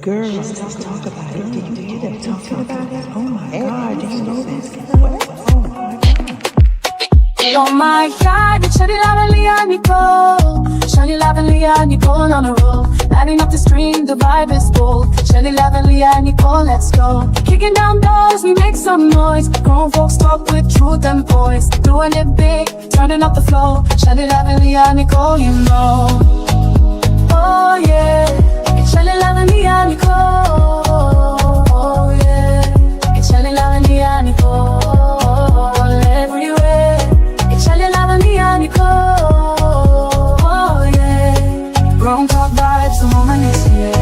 Girl, let's talk about it. Did you hear them talking about it? Oh my God, did you know this? What? Oh my God. Oh my God, Shawty lovely and Nicole. Shawty lovely and Nicole on a roll. Lighting up the stream, the vibe is bold. Shawty lovely and Nicole, let's go. Kicking down doors, we make some noise. Grown folks talk with truth and poise. Doing it big, turning up the flow. Shawty lovely and Nicole, you know. Oh yeah, it's Shawty lovely and Nicole. Oh yeah, it's Shawty lovely and Nicole. Everywhere, it's Shawty lovely and Nicole. Oh yeah, grown talk vibes, the moment is here.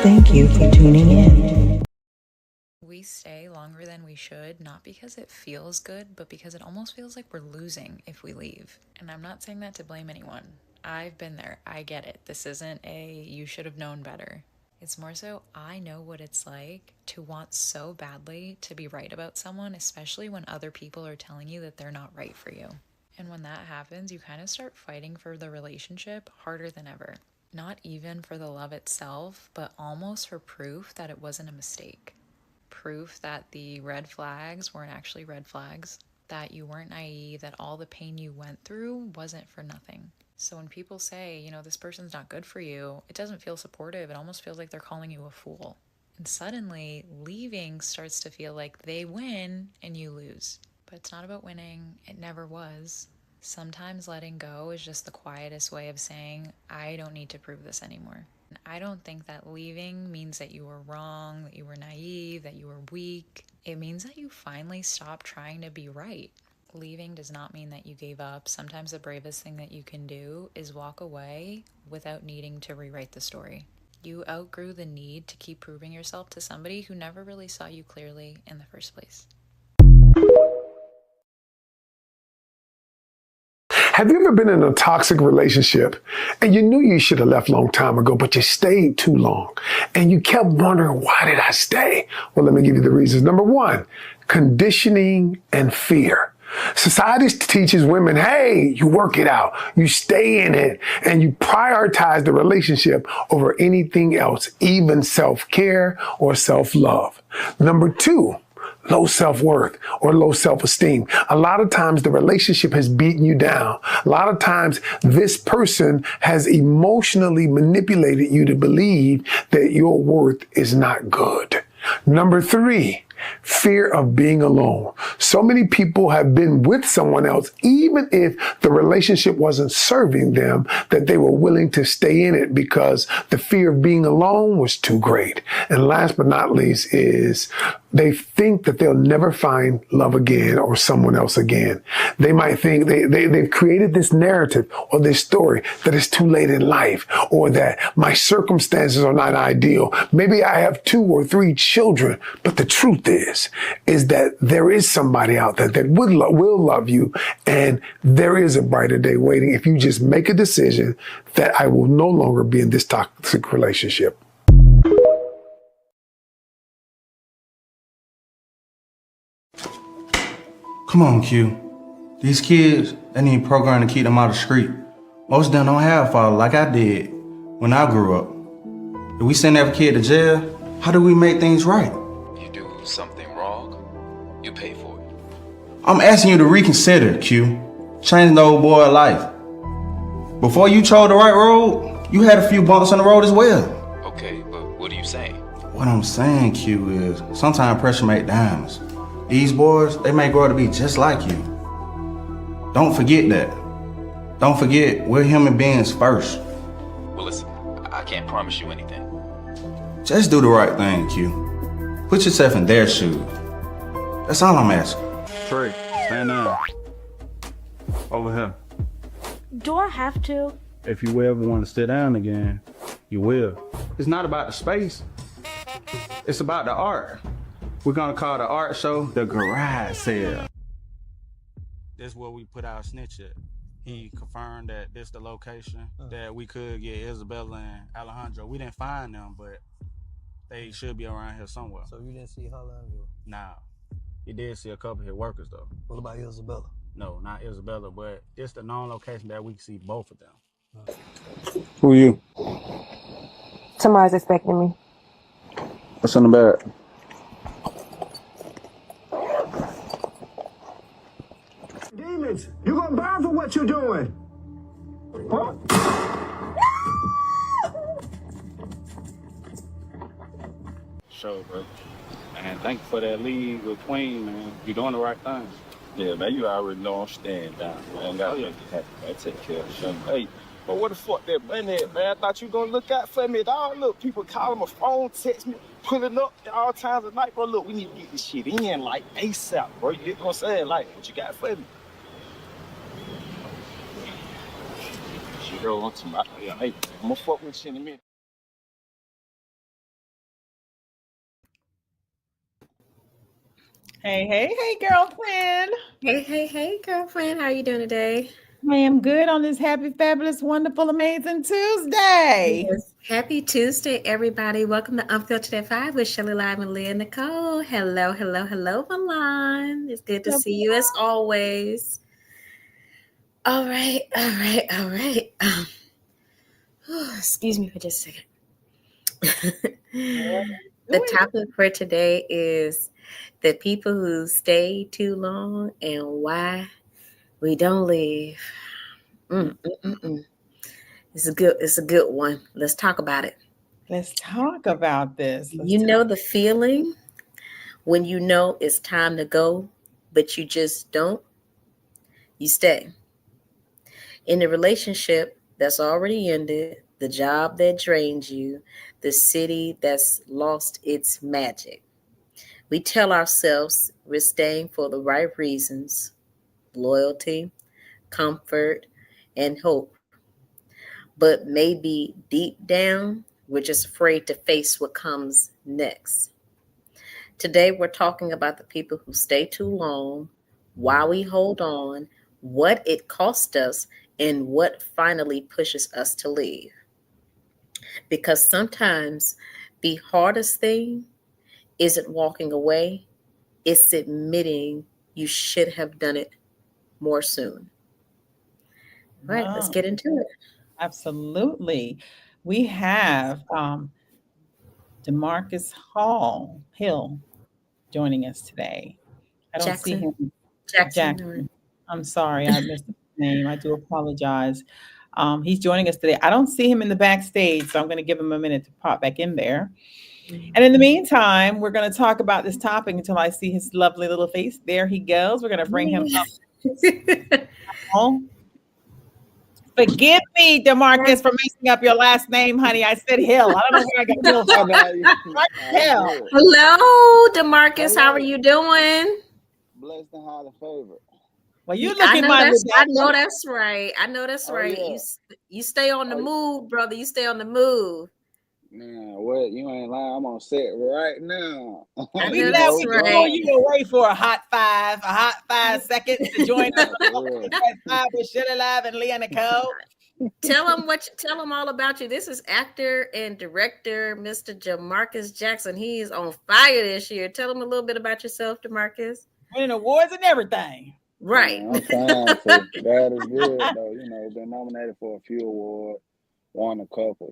Thank you for tuning in. We stay longer than we should, not because it feels good, but because it almost feels like we're losing if we leave. And I'm not saying that to blame anyone. I've been there. I get it. This isn't a you should have known better. It's more so I know what it's like to want so badly to be right about someone, especially when other people are telling you that they're not right for you. And when that happens, you kind of start fighting for the relationship harder than ever. Not even for the love itself, but almost for proof that it wasn't a mistake. Proof that the red flags weren't actually red flags, that you weren't naive, that all the pain you went through wasn't for nothing. So when people say, you know, this person's not good for you, it doesn't feel supportive. It almost feels like they're calling you a fool. And suddenly, leaving starts to feel like they win and you lose. But it's not about winning. It never was. Sometimes letting go is just the quietest way of saying, I don't need to prove this anymore. And I don't think that leaving means that you were wrong, that you were naive, that you were weak. It means that you finally stopped trying to be right. Leaving does not mean that you gave up. Sometimes the bravest thing that you can do is walk away without needing to rewrite the story. You outgrew the need to keep proving yourself to somebody who never really saw you clearly in the first place. Have you ever been in a toxic relationship and you knew you should have left a long time ago, but you stayed too long and you kept wondering, why did I stay? Well, let me give you the reasons. Number one, conditioning and fear. Society teaches women, hey, you work it out, you stay in it, and you prioritize the relationship over anything else, even self-care or self-love. Number two, low self-worth or low self-esteem. A lot of times the relationship has beaten you down. A lot of times this person has emotionally manipulated you to believe that your worth is not good. Number three, fear of being alone. So many people have been with someone else, even if the relationship wasn't serving them, that they were willing to stay in it because the fear of being alone was too great. And last but not least is they think that they'll never find love again or someone else again. They might think they've created this narrative or this story that it's too late in life or that my circumstances are not ideal. Maybe I have 2 or 3 children, but the truth is that there is somebody out there that will love you, and there is a brighter day waiting if you just make a decision that I will no longer be in this toxic relationship. Come on, Q. These kids, they need a program to keep them out of the street. Most of them don't have a father like I did when I grew up. If we send every kid to jail, how do we make things right? You do something wrong, you pay for it. I'm asking you to reconsider, Q. Change the old boy's life. Before you chose the right road, you had a few bumps on the road as well. Okay, but what are you saying? What I'm saying, Q, is sometimes pressure make diamonds. These boys, they may grow to be just like you. Don't forget that. Don't forget, we're human beings first. Well, listen, I can't promise you anything. Just do the right thing, Q. Put yourself in their shoes. That's all I'm asking. Trey, stand down. Over here. Do I have to? If you ever want to sit down again, you will. It's not about the space. It's about the art. We're gonna call the art show the garage sale. That's where we put our snitch at. he confirmed that this the location that we could get Isabella and Alejandro. We didn't find them, but they should be around here somewhere. So you didn't see Alejandro? Nah, he did see a couple of his workers though. What about Isabella? No, not Isabella, but it's the known location that we can see both of them. Who you? Tomorrow's expecting me. What's in the bag? Demons, you gonna burn for what you doing? Huh? Sure, bro. And thank you for that lead with Queen, man. You're doing the right thing. Yeah, man, you already know I'm staying down, man. Gotta make it happen, man. Take care of shit. Hey, but what the fuck that money at, man? I thought you gonna look out for me, dog. Look, people calling my phone, text me, pulling up at all times of night, bro. Look, we need to get this shit in, like, ASAP, bro. You get what I'm saying? Like, what you got for me? She go on to my, yeah, hey, I'm gonna fuck with you in a minute. Hey, girlfriend. Hey, girlfriend. How are you doing today? I am good on this happy, fabulous, wonderful, amazing Tuesday. Yes. Happy Tuesday, everybody. Welcome to Unfiltered at 5 with Shelly Live and Leah Nicole. Hello, Milan. It's good to see you as always. All right. Excuse me for just a second. The topic for today is the people who stay too long and why we don't leave. It's a good one. Let's talk about it. Let's talk about this. The feeling when you know it's time to go, but you just don't. You stay. In the relationship that's already ended, the job that drains you, the city that's lost its magic. We tell ourselves we're staying for the right reasons, loyalty, comfort, and hope. But maybe deep down, we're just afraid to face what comes next. Today, we're talking about the people who stay too long, why we hold on, what it cost us, and what finally pushes us to leave. Because sometimes the hardest thing isn't walking away, it's admitting you should have done it more soon. All right, let's get into it. Absolutely. We have DeMarcus Hill joining us today. I don't see him. Jackson. I'm sorry, I missed his name. I do apologize. He's joining us today. I don't see him in the backstage, so I'm going to give him a minute to pop back in there. And in the meantime, we're going to talk about this topic until I see his lovely little face. There he goes. We're going to bring him up. Forgive me, DeMarcus, for messing up your last name, honey. I said Hill. I don't know where I got Hill from. Hill. Hello, DeMarcus. How are you doing? Blessed and highly favored. Well, you looking my. I know that's right. Yeah. You stay on the move, brother. You stay on the move. Man, what? You ain't lying. I'm on set right now. We glad we could throw you away for a hot 5 seconds to join us on 5 with Shelly Live and Leah Nicole. Tell them all about you. This is actor and director, Mr. DeMarcus Jackson. He's on fire this year. Tell them a little bit about yourself, DeMarcus. Winning awards and everything. Right. I'm fine. So that is good, though. Been nominated for a few awards, won a couple,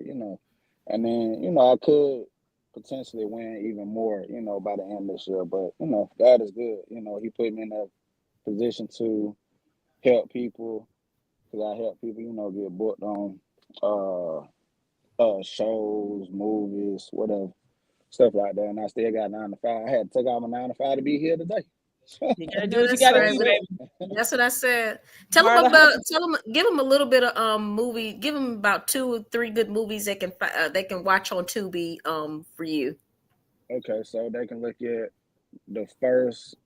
And then, I could potentially win even more, by the end of this year. But, God is good. He put me in that position to help people, because I help people, get booked on shows, movies, whatever, stuff like that. And I still got 9 to 5. I had to take out my 9 to 5 to be here today. You gotta do what you gotta do, baby. That's what I said. Give them a little bit of movie. Give them about 2 or 3 good movies they can watch on Tubi for you. Okay, so they can look at the first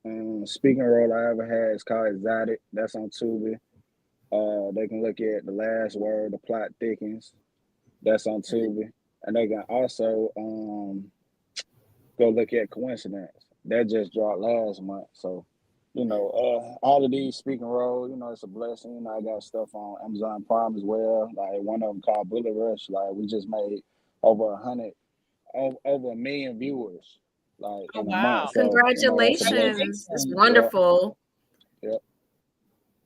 speaking role I ever had. It's called Exotic. That's on Tubi. They can look at The Last Word, The Plot Thickens. That's on Tubi. And they can also go look at Coincidence. That just dropped last month. So, All of these speaking roles, it's a blessing. I got stuff on Amazon Prime as well. Like one of them called Bullet Rush. Like we just made over 100, over 1 million viewers, like Oh, in a wow. month. So that's a blessing. Congratulations. It's Congratulations. Yeah, wonderful. yeah.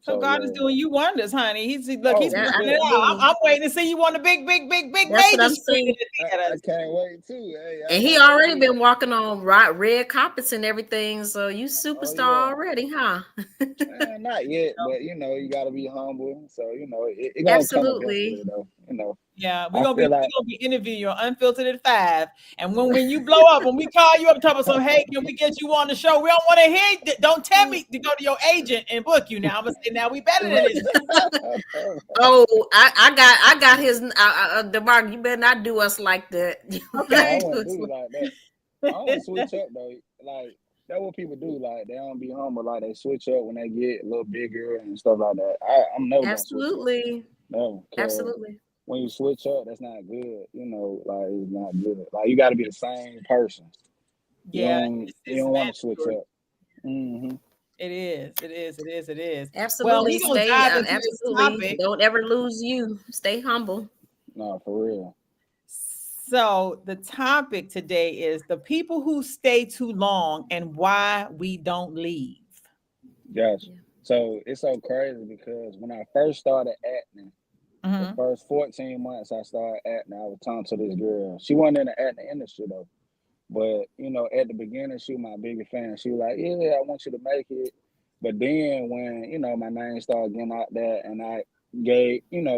So So God is yeah. doing you wonders, honey. Look, Oh he's for Yeah, working sure. it out. absolutely. I'm waiting to see you on the big That's what major I'm screen in saying. the I theaters. can't wait too. Hey, And I he can't wait already too. been walking on red carpets and everything. So you Oh superstar yeah. already, huh? Not yet, but you gotta be humble. So it gonna come Absolutely. eventually, though. Yeah, we're I gonna be feel we're like gonna be interviewing you on Unfiltered at 5. And when you blow up, when we call you up and talk about some, hey, can we get you on the show? We don't want to hear. Don't tell me to go to your agent and book you. Now I'm gonna say, now we better than this. Oh, I got his DeMarc, you better not do us like that. You no, better I Okay. do wouldn't us do it like that. I don't switch up though. Like that's what people do. Like they don't be humble. Like they switch up when they get a little bigger and stuff like that. I'm never gonna switch up. absolutely. No, because Absolutely. when you switch up, that's not good. Like it's not good. Like you got to be the same person. You Yeah, don't you it's don't want to switch mandatory. up. Hmm. It is. It is. It is. It is. Well, Absolutely. we're gonna Stay dive into this absolutely. topic. Don't ever lose you. Stay humble. No, for real. So the topic today is the people who stay too long and why we don't leave. Yes. Yeah. So it's so crazy because when I first started acting, the Mhm. first 14 months I started acting, I was talking to this girl. She wasn't in the acting industry though. But at the beginning, she was my biggest fan. She was like, "Yeah, I want you to make it." But then when my name started getting out there, and I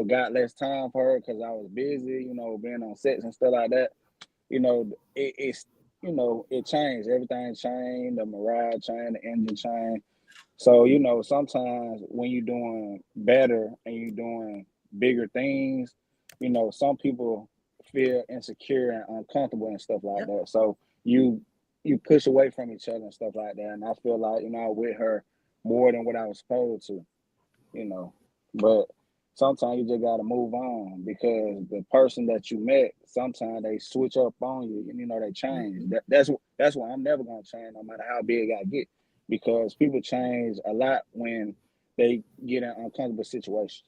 got less time for her because I was busy, being on sets and stuff like that. It changed. Everything changed. The morale changed. The engine changed. So sometimes when you're doing better and you're doing bigger things, some people feel insecure and uncomfortable and stuff like Yep. that. So you you push away from each other and stuff like that. And I feel like I was with her more than what I was supposed to, you know. But sometimes you just gotta move on because the person that you met, sometimes they switch up on you, and they change. Mhm. That's why I'm never gonna change, no matter how big I get, because people change a lot when they get in uncomfortable situations.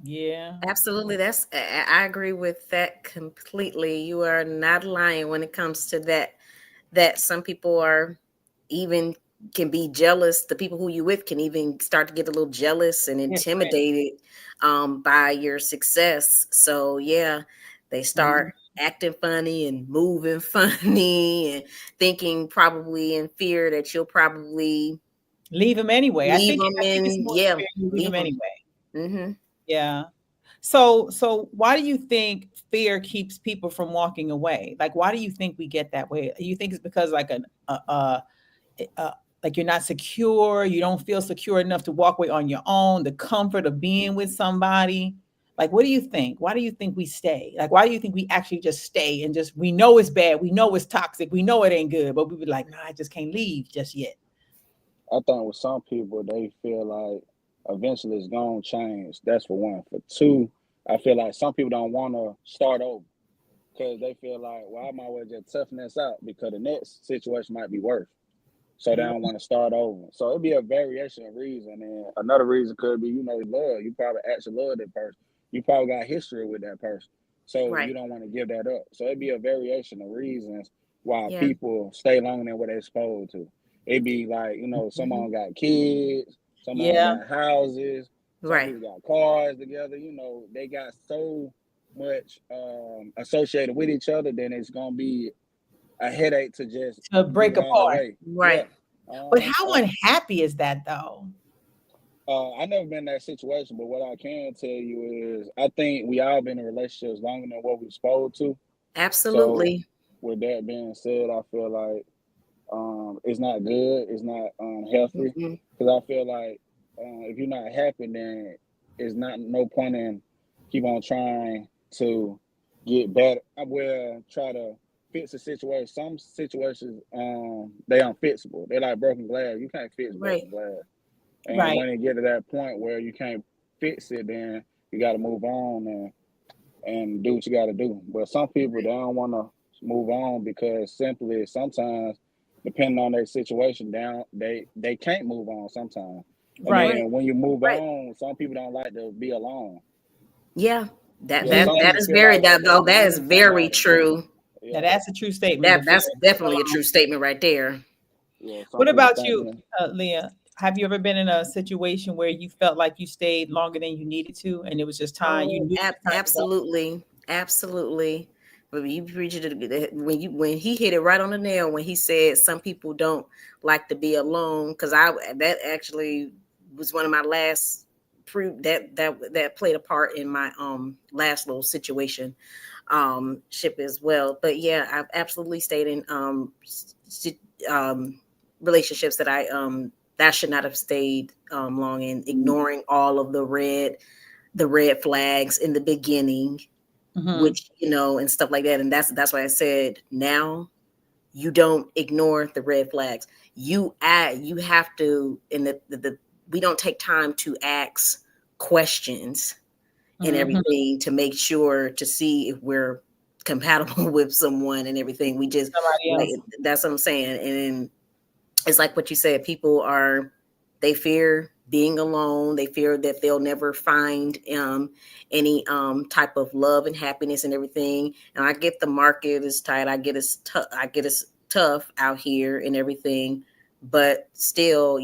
Yeah. Absolutely. I agree with that completely. You are not lying when it comes to that some people are even can be jealous. The people who you with can even start to get a little jealous and Different. intimidated by your success. So yeah, they Mhm. start acting funny and moving funny and thinking probably in fear that you'll probably Leave them anyway. I leave think them it's and more yeah, fair you leave leave them them. anyway. Mm-hmm. Yeah. So why do you think fear keeps people from walking away? Like, why do you think we get that way? You think it's because like like you're not secure, you don't feel secure enough to walk away on your own, the comfort of being with somebody? Like, what do you think? Why do you think we stay? Like, why do you think we actually just stay and just we know it's bad, we know it's toxic, we know it ain't good, but we be like, no, I just can't leave just yet. I think with some people, they feel like eventually it's gonna change. That's for one. For two, I feel like some people don't want to start over because they feel like, well, I might well just toughen this out because the next situation might be worse. So they You're don't want to start over. So it'd be a variation of reason. And another reason could be, love. You probably actually love that person. You probably got history with that person. So you Right. don't want to give that up. So it'd be a variation of reasons why Yeah. people stay longer than what they're supposed to. It'd be like, some of Mm-hmm. them got kids, some of them yeah, got houses, some Right. people got cars together. They got so much associated with each other, then it's going to be a headache to just to give break it all apart. away. Yeah. Right. But how unhappy is that though? I never been in that situation, but what I can tell you is I think we all been in relationships longer than what we're supposed to. So Absolutely. with that being said, I feel like it's not good. It's not healthy Mm-hmm. because I feel like if you're not happy, then it's not no point in keep on trying to get better. I will try to fix a situation. Some situations they unfixable. They're like broken glass. You can't fix Right. broken glass. And Right. when it get to that point where you can't fix it, then you got to move on and do what you got to do. But some people they don't want to move on because simply sometimes depending on their situation, down they can't move on sometimes. And Right. then when you move Right. on, some people don't like to be alone. Yeah, that Yeah, that some that people is feel very like if they that is lose very somebody, true. Now yeah, that's a true statement. The fear That's of being definitely a alone. true statement right there. yeah, some What people about think you, Leah? Have you ever been in a situation where you felt like you stayed longer than you needed to, and it was just time you Oh, knew it was time to go? absolutely, absolutely. But you preach it when he hit it right on the nail when he said some people don't like to be alone, because that actually was one of my last proof that played a part in my last little situation ship as well. But yeah, I've absolutely stayed in um relationships that I should not have stayed long in, ignoring all of the red flags in the beginning, Mm-hmm. which and stuff like that. And that's why I said now you don't ignore the red flags. You have to, and the we don't take time to ask questions and Mm-hmm. everything to make sure to see if we're compatible with someone and everything. We just Somebody like, else. that's what I'm saying. And then it's like what you said, they fear being alone. They fear that they'll never find any type of love and happiness and everything. And I get the market is tight. I get it's tough out here and everything. But still,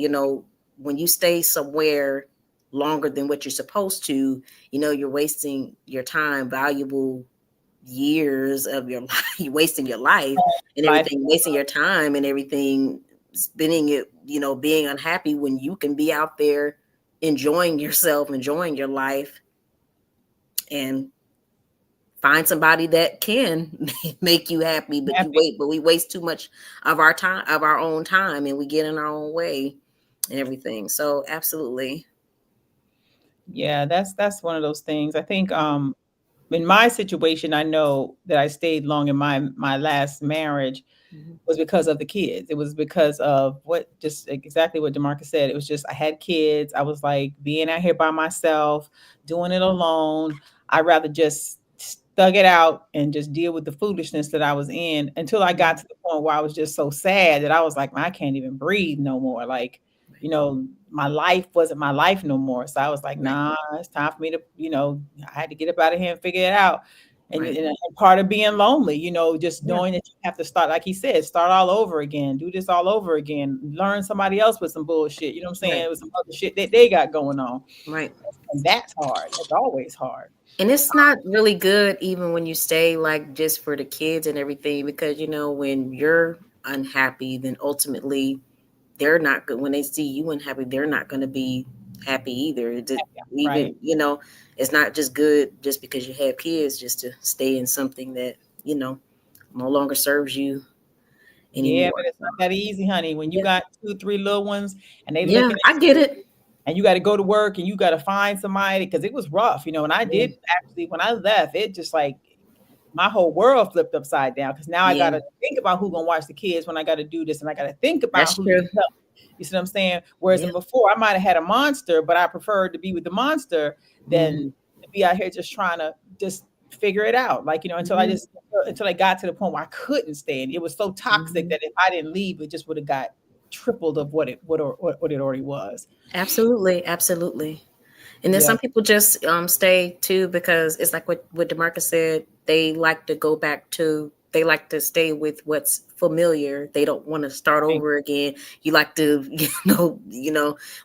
when you stay somewhere longer than what you're supposed to, you're wasting your time, valuable years of your life. You're wasting your life and Life. everything, wasting your time and everything, spending it, being unhappy when you can be out there enjoying yourself, enjoying your life, and find somebody that can make you happy. Happy. But we waste too much of our own time, and we get in our own way and everything. So absolutely. Yeah, that's one of those things. I think in my situation, I know that I stayed long in my last marriage Mhm. was because of the kids. It was because of what just exactly what DeMarcus said. It was just I had kids. I was like being out here by myself, doing it alone. I'd rather just thug it out and just deal with the foolishness that I was in until I got to the point where I was just so sad that I was like, I can't even breathe no more. Like, my life wasn't my life no more. So I was like, Right. nah, it's time for me to, I had to get up out of here and figure it out. And, Right. and part of being lonely, just Yeah. knowing that you have to start, like he said, start all over again, do this all over again, learn somebody else with some bullshit. You know what I'm saying? Right. It was some other shit that they got going on. Right. And that's hard. That's always hard. And it's not really good even when you stay like just for the kids and everything, because when you're unhappy, then ultimately they're not good. When they see you unhappy, they're not going to be happy either. Right. It's not just good just because you have kids just to stay in something that no longer serves you Yeah, but anymore. it's So, not that easy, honey. When you yeah, got 2, 3 little ones and they yeah, looking I at get you it. and you got to go to work and you got to find somebody because it was rough, and I Yeah, did actually, when I left, it just like my whole world flipped upside down because now I got yeah, to think about who's going to watch the kids when I got to do this. And I got to think about that's who's true. going to help. You see what I'm saying? Whereas Yeah. in before, I might have had a monster, but I preferred to be with the monster than Hmm. to be out here just trying to just figure it out. Like, Hmm. until I got to the point where I couldn't stay. And it was so toxic Hmm. that if I didn't leave, it just would have got tripled of what it already was. Absolutely, absolutely. And then Yeah. some people just stay too because it's like what DeMarcus said. They like to stay with what's familiar. They don't want to start Right. over again. You like to,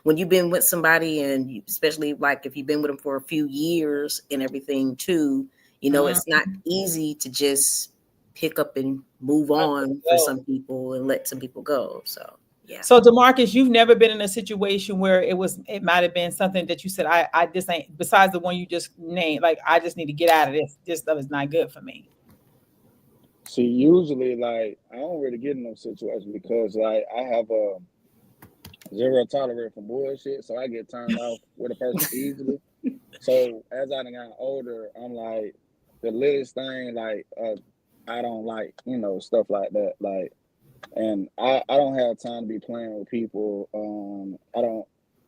when you've been with somebody and especially like if you've been with them for a few years and everything too, Mhm. it's not easy to just pick up and move Let it on for go. some people and let some people go. So yeah. So DeMarcus, you've never been in a situation where it might have been something that you said, I just ain't, besides the one you just named, like I just need to get out of this. This stuff is not good for me. see, usually like I don't really get in those situations because like I have a zero tolerance for bullshit, so I get turned off with a person easily. So as I done got older, I'm like the littlest thing, like I don't like, stuff like that. Like, and I don't have time to be playing with people. I don't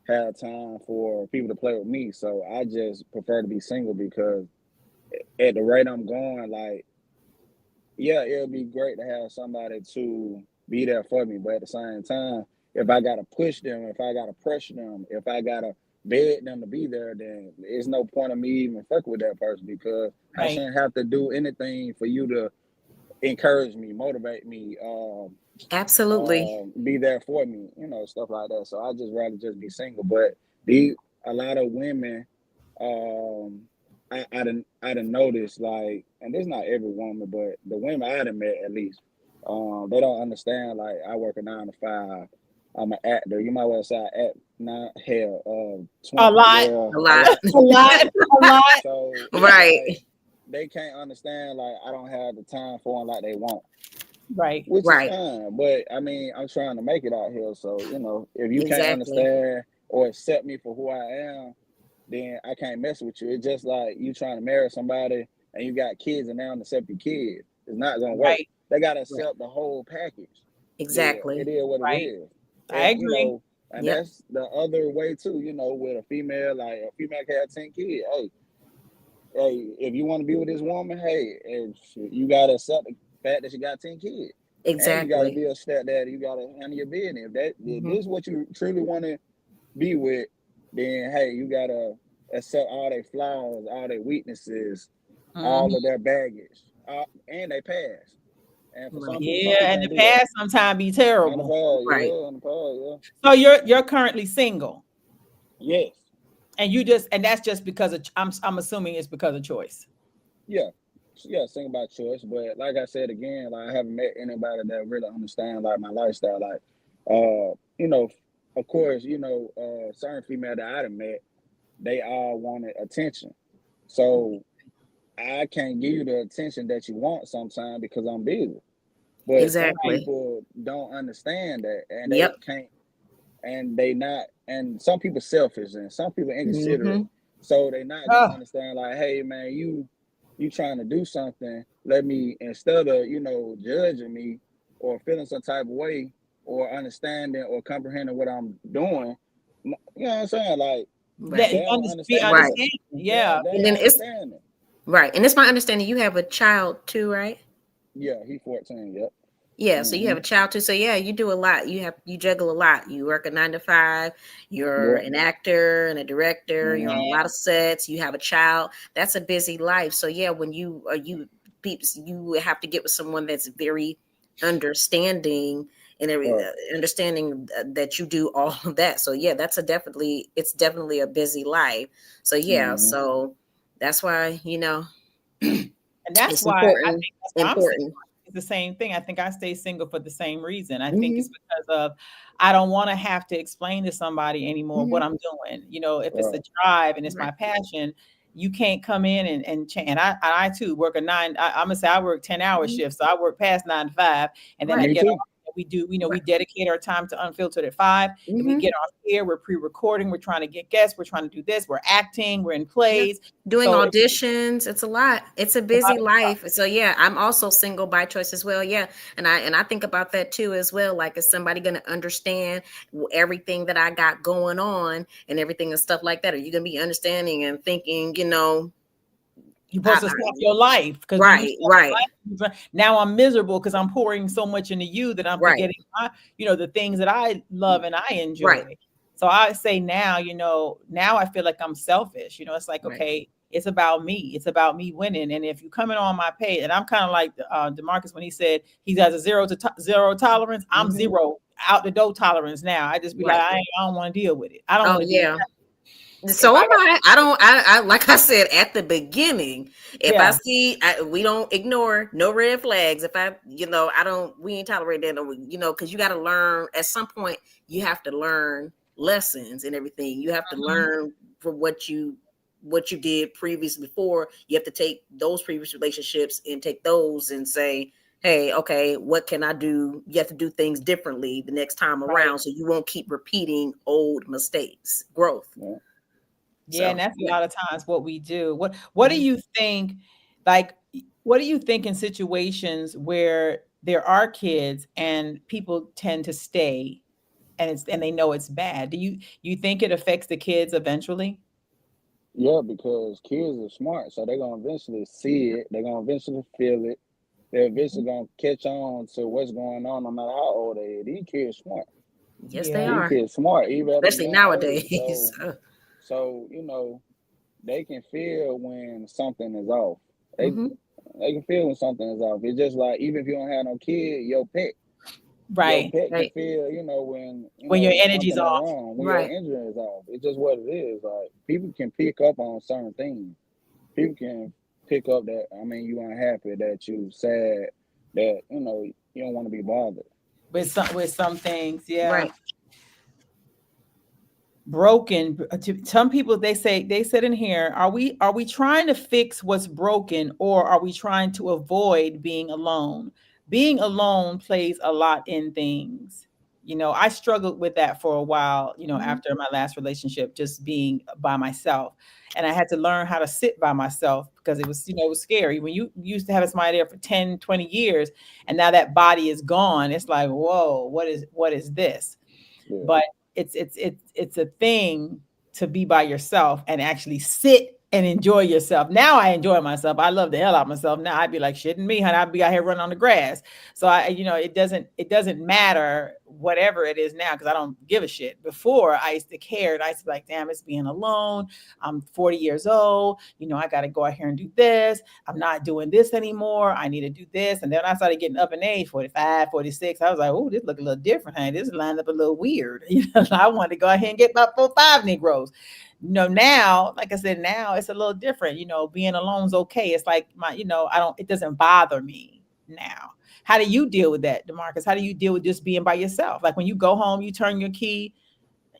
have time for people to play with me. So I just prefer to be single because at the rate I'm going, like, yeah, it'll be great to have somebody to be there for me. But at the same time, if I gotta push them, if I gotta pressure them, if I gotta beg them to be there, then it's no point of me even fucking with that person because I Right. shouldn't have to do anything for you to encourage me, motivate me, Absolutely. be there for me, stuff like that. So I just rather just be single. But the a lot of women, um, I done noticed like, and this not every woman, but the women I done met at least, they don't understand. Like I work a 9 to 5. I'm an actor. You might well say I act nine hell, A 20, lot. yeah, A lot. A lot. A lot. So Right. like they can't understand like I don't have the time for them like they want. Right. Which is Right. fine, but I mean, I'm trying to make it out here. So, if you can't Exactly. understand or accept me for who I am, then I can't mess with you. It's just like you trying to marry somebody and you got kids and they don't accept your kids. It's not gonna work. Right. They gotta Right. accept the whole package. Then it Exactly. is what it Right. is. I And agree. and Yep. that's the other way too, with a female, like a female can have 10 kids. Hey, if you want to be with this woman, hey, and you gotta accept the fact that she got 10 kids. And you gotta Exactly. be a stepdad. You gotta handle your business. If Hmm. this is what you truly want to be with, then hey, you gotta accept all their flaws, all their weaknesses, all Mhm. of their baggage, and they past. And for Right. some Yeah, people and the can't do that. past sometimes be On the terrible. past, Right. yeah, on the past, So you're currently single, yeah, yes, and that's just because of I'm assuming it's because of choice. yeah, yeah. Sing about choice, but like I said again, like I haven't met anybody that really understand like my lifestyle. Like, of course, certain female that I done met, they all wanted attention. So I can't give you the attention that you want sometimes because I'm busy. But some Right. Exactly. people don't understand that and they Yep. can't and they not and some people selfish and some people Hmm. inconsiderate. So they not gonna Oh, understand like, hey man, you trying to do something, let me instead of, judging me or feeling some type of way or understanding or comprehending what I'm doing, you know what I'm saying? Like that they Right. don't be understand Right. it. understanding. Yeah, Yeah. they And don't then it's understand it. right. And it's my understanding you have a child too, right? Yeah, he 14. Yep. Yeah, so you Hmm. have a child too. So yeah, you do a lot. You juggle a lot. You work a 9 to 5. You're Yep. an actor and a director. You're on a Hmm. lot of sets. You have a child. That's a busy life. So yeah, when you peeps, you have to get with someone that's very understanding and Right. understanding that you do all of that. So yeah, it's definitely a busy life. So yeah, Hmm. so that's why And that's it's why I important. think that's why I'm single. Important. It's the same thing. I think I stay single for the same reason. I think it's Hmm. because of I don't want to have to explain to somebody anymore what Hmm. I'm doing. If it's Right. the drive and it's Right. my passion, you can't come in and change. And I too work a nine. I'm gonna say I work 10-hour Hmm. shifts, so I work past 9 to 5, and then I Right. Me get off. too. And we do, we Right. dedicate our time to Unfiltered at 5. Then we Hmm. get off here. We're pre-recording. We're trying to get guests. We're trying to do this. We're acting. We're in Yeah. plays. Doing So it's auditions, it's a lot. It's a a lot busy of life. So yeah, I'm also single by choice as well. Yeah. And I think about that too as well. Like, is somebody gonna understand everything that I got going on and everything and stuff like that? Are you gonna be understanding and thinking, you're supposed to stop your life because when you right, stop right, your life, now I'm miserable because I'm pouring so much into you that I'm right, forgetting the things that I love and I right, enjoy. So I say now, now I feel like I'm selfish. It's like, right. okay, it's about me. It's about me winning. And if you come in on my page, and I'm kind of like DeMarcus when he said he has a zero tolerance, I'm Hmm. zero out the door tolerance now. I just be like, Right. I don't want to deal with it. I don't Oh want to deal with yeah. it. If So I am got, I. I don't. I like I said at the beginning. If I yeah, see, we don't ignore no red flags. If I don't. We ain't tolerate that. Because you got to learn. At some point, you have to learn lessons and everything. You have to mhm, learn from what you did previous before. You have to take those previous relationships and take those and say, hey, okay, what can I do? You have to do things differently the next time right. around, so you won't keep repeating old mistakes. Growth. Yeah. Yeah, and So that's a yeah. lot of times what we do. What do Mhm. you think, like, what do you think in situations where there are kids and people tend to stay and they know it's bad? Do you think it affects the kids eventually? Yeah, because kids are smart, so they're gonna eventually see Yep. it. They're gonna eventually feel it, they're eventually gonna catch on to what's going on, no matter how old they are. These kids smart. Yes, they Yeah. These are. kids smart, even at a Especially young age. nowadays. So they can feel when something is off. They Mm-hmm. they can feel when something is off. It's just like even if you don't have no kid, your Right. pet can Right. feel, when When your energy's something is off. wrong, when your Right. engine is off. It's just what it is. Like people can pick up on certain things. People can pick up that you unhappy, that you sad, that you don't want to be bothered. With some things, yeah. Right. Broken to some people, they said in here, are we trying to fix what's broken, or are we trying to avoid being alone? Being alone plays a lot in things. I struggled with that for a while, Mm-hmm. after my last relationship, just being by myself. And I had to learn how to sit by myself, because it was scary when you used to have somebody there for 10, 20 years, and now that body is gone. It's like, whoa, what is this? Yeah. But it's a thing to be by yourself and actually sit and enjoy yourself. Now I enjoy myself. I love the hell out of myself. Now I'd be like, shitting me, honey. I'd be out here running on the grass. So it doesn't matter whatever it is now, because I don't give a shit. Before, I used to care, and I used to be like, damn, it's being alone. I'm 40 years old. I got to go out here and do this. I'm not doing this anymore. I need to do this. And then I started getting up in age, 45, 46. I was like, oh, this look a little different, honey. This lined up a little weird. I wanted to go ahead and get about 4, 5 Negroes. Now, like I said, now it's a little different. Being alone is okay. It's like it doesn't bother me now. How do you deal with that, DeMarcus? How do you deal with just being by yourself? Like when you go home, you turn your key,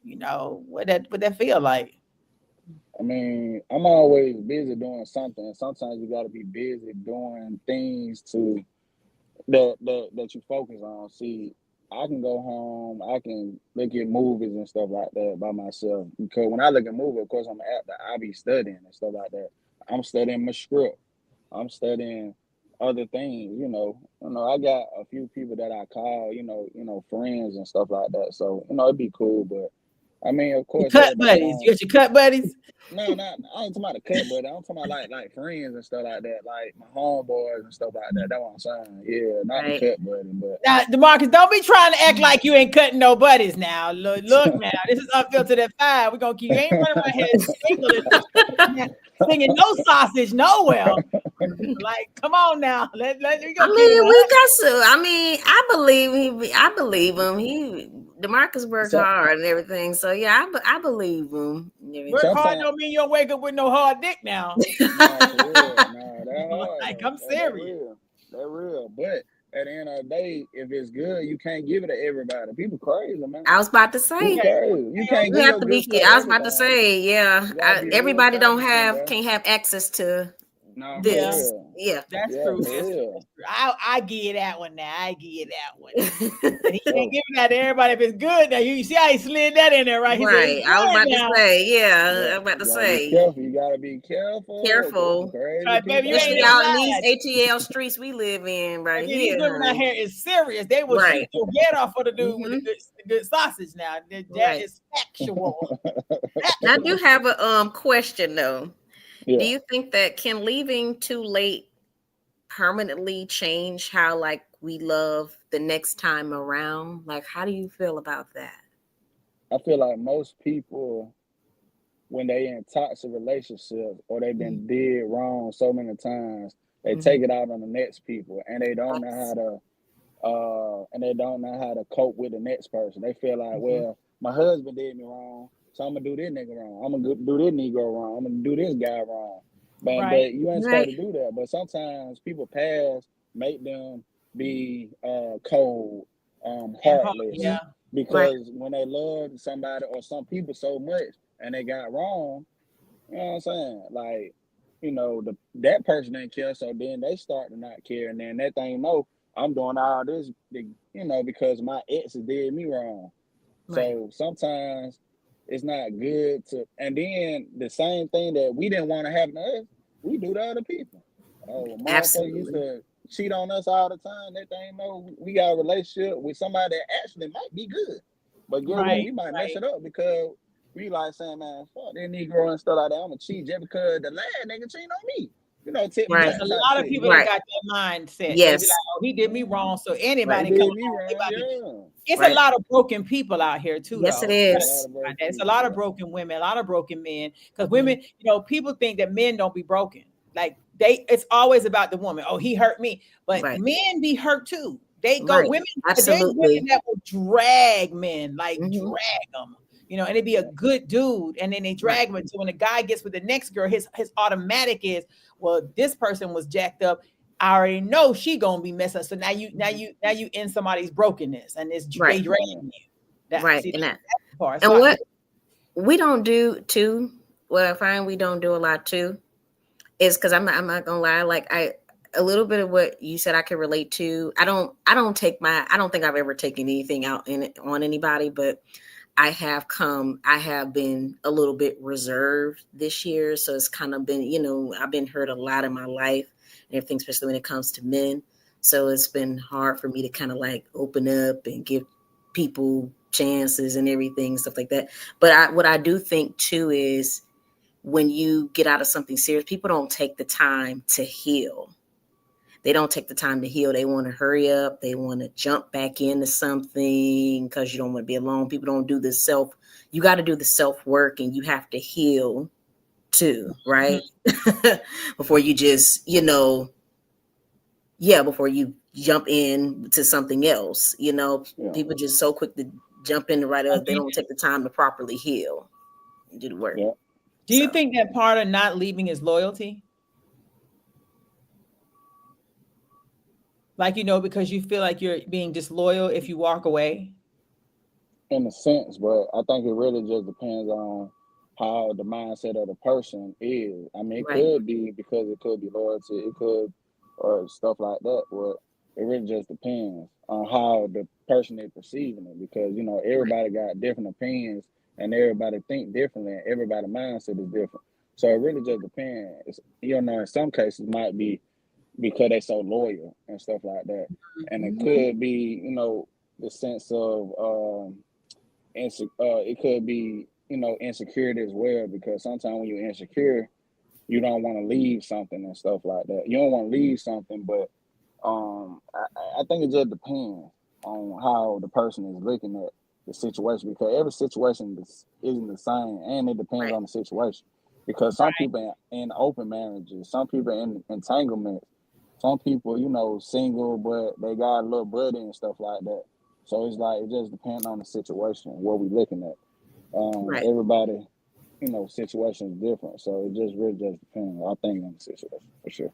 what that feel like? I'm always busy doing something, and sometimes you got to be busy doing things that you focus on. See, I can go home, I can look at movies and stuff like that by myself. Because when I look at movies, of course, I'm an actor. I be studying and stuff like that. I'm studying my script. I'm studying other things. I got a few people that I call, friends and stuff like that. So it'd be cool. But of Your course, cut everybody buddies. don't. You got your cut buddies? No, not I ain't talking about the cut, but I'm talking about like friends and stuff like that, like my homeboys and stuff like that. That's what I'm saying. Yeah, not the Right. cut buddy, but Now, DeMarcus, don't be trying to act like you ain't cutting no buddies now. Look now, this is Unfiltered at 5. We're gonna keep you ain't running my head singing no sausage nowhere. Like, come on now. Let me I go keep mean, we it. got to. I mean, I believe him. DeMarcus worked so, hard and everything. So yeah, I believe him. And Work everything. hard sometimes don't mean you don't wake up with no hard dick now. nah, for real, nah, that hard Like, though. I'm That serious. real, that real. But at the end of the day, if it's good, you can't give it to everybody. People crazy, man. I was about to People say Okay. crazy. You can't you give have your to be. good stuff to I was about to everybody. say, yeah. You gotta be real Everybody don't conscious, have bro. can't have access to Nah, for Yeah, this. real. Yeah. that's Yeah, true. for That's true. real. I give you that one now. I give you that one. And For he ain't sure. giving that to everybody if it's good. Now you see how he slid that in there, right? He said Right. it's I was good about to now. say, yeah. I Yeah, was about you to gotta be say, careful. You gotta be careful. There's some careful. crazy Like, baby, people you out ain't Especially never out in here. these lied. ATL streets we live in right Baby, these here, women out honey. here is serious. They will shoot Right. your head off for the dude with Hmm. the good sausage. Now that Right. is factual. Now I do Factual. have a question though. Do Yeah, you think that can leaving too late permanently change how like we love the next time around? Like, how do you feel about that? I feel like most people, when they in toxic relationships or they've been did wrong so many times, they take Mhm. it out on the next people, and they don't know how Yes. to cope with the next person. They feel like, Mhm. well, my husband did me wrong, so I'm gonna do this nigga wrong. I'm gonna do this Negro wrong. I'm gonna do this guy wrong. Right. But you ain't supposed Right. to do that. But sometimes people past make them be cold, And hard, heartless, yeah. Mhm. Right. because when they love somebody or some people so much and they got wrong, you know what I'm saying? Like, that person didn't care, so then they start to not care, and then that thing I'm doing all this, because my ex did me wrong. Right. So sometimes it's not good to, and then the same thing that we didn't want to happen to us, we do to other people. Oh, motherfucker used Absolutely. to cheat on us all the time. That thing we got a relationship with somebody that actually might be good, but guess what? Right. We might mess Right. it up because we like saying, man, fuck that Negro and stuff like that. I'm gonna cheat just because the last nigga cheating on me. you know, tit for Right. tat A type lot of shit. people You that know, Right. got that mindset. They be like, Yes. "Oh, he did me wrong." So Right. he anybody come did me along, wrong. Yeah, it's a Right. lot of broken people out here too, Yes, it though. it's a lot is. of broken It's a people. lot of Yeah, broken women, a lot of broken men. Because Mhm. women, people think that men don't be broken. Like it's always about the woman. Oh, he hurt me, but Right. men be hurt too. They go Right. women. There's women Absolutely. that will drag men, like Hmm. drag them. And it'd be a good dude, and then they Right. drag him until when the guy gets with the next girl, his automatic is, well, this person was jacked up. I already know she gonna be messed up. So now you in somebody's brokenness, and they Right. dragging yeah, you. That Right. see And that. that's the part. So And what we don't do too, what I find we don't do a lot too, is because I'm not gonna lie, like a little bit of what you said I can relate to. I don't think I've ever taken anything out on anybody, but I have been a little bit reserved this year. So it's kind of been, I've been hurt a lot in my life and everything, especially when it comes to men. So it's been hard for me to kind of like open up and give people chances and everything, stuff like that. But what I do think too is when you get out of something serious, people don't take the time to heal. They don't take the time to heal. They want to hurry up. They want to jump back into something because you don't want to be alone. People don't do the you got to do the self work and you have to heal too, right? Before you just, before you jump in to something else, yeah. people just so quick to jump into they don't take the time to properly heal and do the work. Yeah. do you So, think that part of not leaving is loyalty? Like, because you feel like you're being disloyal if you walk away? In a sense, but I think it really just depends on how the mindset of the person is. I mean, it right, could be because it could be loyalty, it could, or stuff like that. But it really just depends on how the person is perceiving it, because right, everybody got different opinions and everybody think differently, and everybody's mindset is different. So it really just depends. In some cases might be because they so loyal and stuff like that, and it could be the sense of it could be insecurity as well, because sometimes when you're insecure you don't want to leave something and stuff like that. You don't want to leave something, but I think it just depends on how the person is looking at the situation, because every situation isn't the same, and it depends right, on the situation, because some people in open marriages, some people in entanglements, some people single but they got a little buddy and stuff like that. So it's like it just depends on the situation, what we looking at. right. Everybody, situation is different. So it just really just depends, I think, on the situation for sure.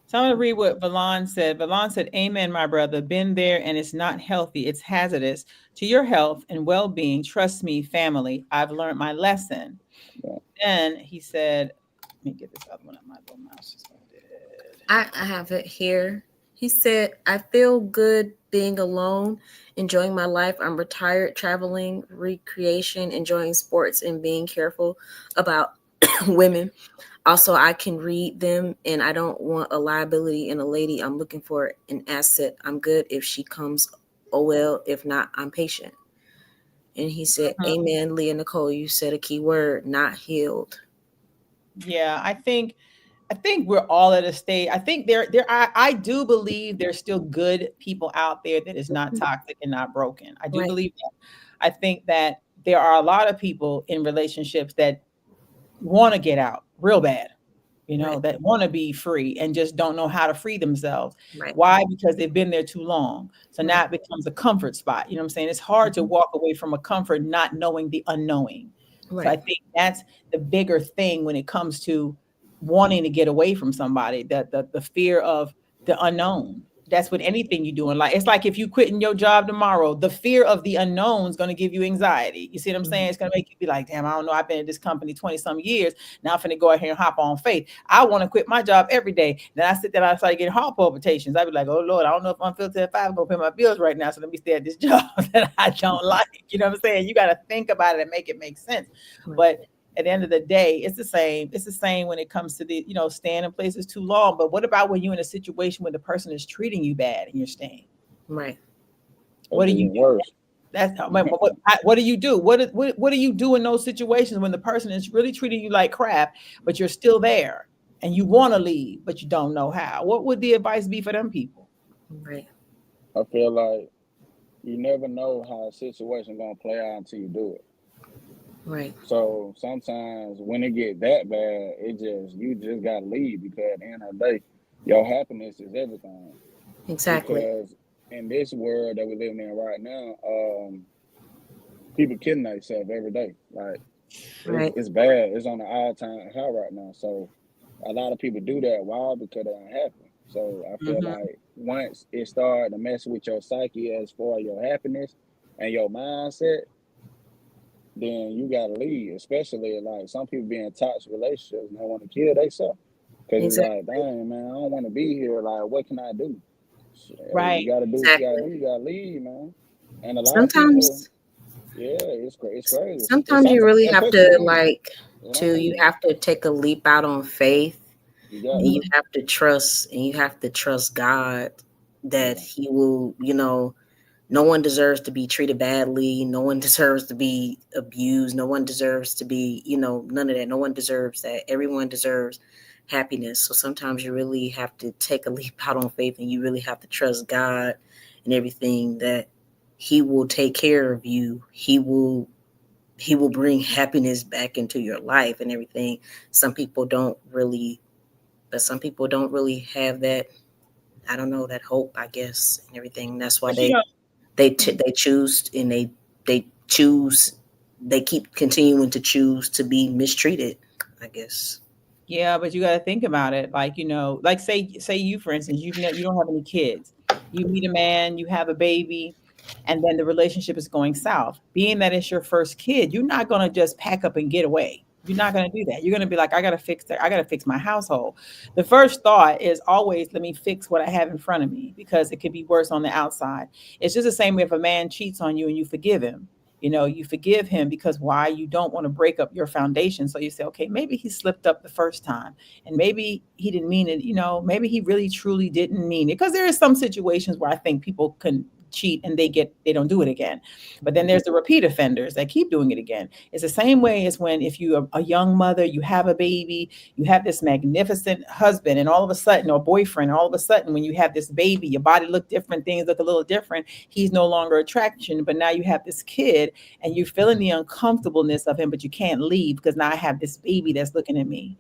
So I'm going to read what Valon said. Valon said, "Amen, my brother. Been there, and it's not healthy. It's hazardous to your health and well-being. Trust me, family. I've learned my lesson." Yeah. Then he said, let me get this other one on my little mouse. I have it here. He said, I feel good being alone, enjoying my life. I'm retired, traveling, recreation, enjoying sports, and being careful about women. Also, I can read them, and I don't want a liability in a lady. I'm looking for an asset. I'm good if she comes. Oh, well, if not, I'm patient. And he said, Amen, Leah Nicole. You said a key word, not healed. Yeah, I think we're all at a stage. I think I do believe there's still good people out there that is not toxic and not broken. I do Right. believe that. I think that there are a lot of people in relationships that want to get out real bad, Right. that want to be free and just don't know how to free themselves. Right. Why? Because they've been there too long. So now Right. it becomes a comfort spot. You know what I'm saying? It's hard to walk away from a comfort, not knowing the unknowing. So I Right. think that's the bigger thing when it comes to wanting to get away from somebody, that the fear of the unknown. That's with anything you do in life. It's like if you quitting your job tomorrow, the fear of the unknown is going to give you anxiety. You see what I'm saying? It's going to make you be like, damn, I don't know. I've been at this company 20 some years. Now I'm finna go out here and hop on faith. I want to quit my job every day. Then I sit there and I start getting heart palpitations. I'd be like, oh Lord, I don't know if Unfiltered 5 is going to pay my bills right now. So let me stay at this job that I don't like. You know what I'm saying? You got to think about it and make it make sense. Right. But at the end of the day, it's the same. It's the same when it comes to the, staying in places too long. But what about when you're in a situation where the person is treating you bad and you're staying? Right. What do you do? Worse. What do you do? What do you do in those situations when the person is really treating you like crap, but you're still there and you want to leave, but you don't know how. What would the advice be for them people? Right. I feel like you never know how a situation gonna play out until you do it. Right. So sometimes when it get that bad, you just gotta leave because at the end of the day, your happiness is everything. Exactly. Because in this world that we're living in right now, people killing themselves every day. Like Right. it's bad. It's on the all time high right now. So a lot of people do that. Why? Because they're unhappy. So I feel Mhm. like once it started to mess with your psyche as far as your happiness and your mindset, then you gotta leave. Especially like some people be in toxic relationships and they want to kill themselves because it's like, Exactly. dang man, I don't want to be here. Like, what can I do? Hey, Right. you gotta do what you gotta Exactly. do. You gotta leave, man. And a lot of people, Sometimes yeah, it's crazy. And sometimes you sometimes, really have especially to women, it ain't you easy. have to take a leap out on faith, You got and to, you have to trust God that yeah. he will, no one deserves to be treated badly, no one deserves to be abused, no one deserves to be, none of that. No one deserves that. Everyone deserves happiness. So sometimes you really have to take a leap out on faith, and you really have to trust God and everything that he will take care of you. He will bring happiness back into your life and everything. Some people don't really, but some people don't really have that. I don't know, that hope, I guess, and everything. That's why But you know, they choose, and they choose. They keep continuing to choose to be mistreated, I guess. yeah, but you got to think about it. Like, like say you, for instance, you don't have any kids. You meet a man, you have a baby, and then the relationship is going south. Being that it's your first kid, you're not going to just pack up and get away. You're not going to do that. You're going to be like, I got to fix that. I got to fix my household. The first thought is always, let me fix what I have in front of me because it could be worse on the outside. It's just the same way if a man cheats on you and you forgive him. You forgive him because why? You don't want to break up your foundation. So you say, okay, maybe he slipped up the first time and maybe he didn't mean it. Maybe he really truly didn't mean it, because there are some situations where I think people can cheat and they don't do it again. But then there's the repeat offenders that keep doing it again. It's the same way as when, if you are a young mother, you have a baby, you have this magnificent husband, and all of a sudden, or boyfriend, all of a sudden, when you have this baby, your body look different, things look a little different. He's no longer attraction, but now you have this kid and you're feeling the uncomfortableness of him, but you can't leave because now I have this baby that's looking at me.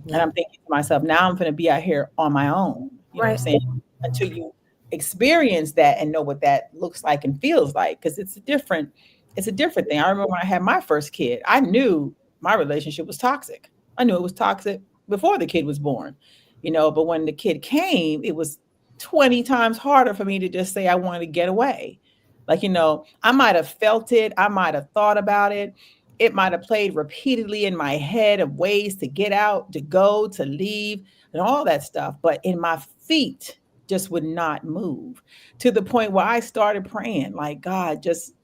And Yeah. I'm thinking to myself, now I'm going to be out here on my own. You know what I'm Right. saying? Until you experience that and know what that looks like and feels like, because it's a different thing. I remember when I had my first kid, I knew my relationship was toxic. I knew it was toxic before the kid was born, but when the kid came, it was 20 times harder for me to just say I wanted to get away. Like, I might have felt it, I might have thought about it. It might have played repeatedly in my head of ways to get out, to go, to leave, and all that stuff. But in my feet just would not move, to the point where I started praying, like, God, just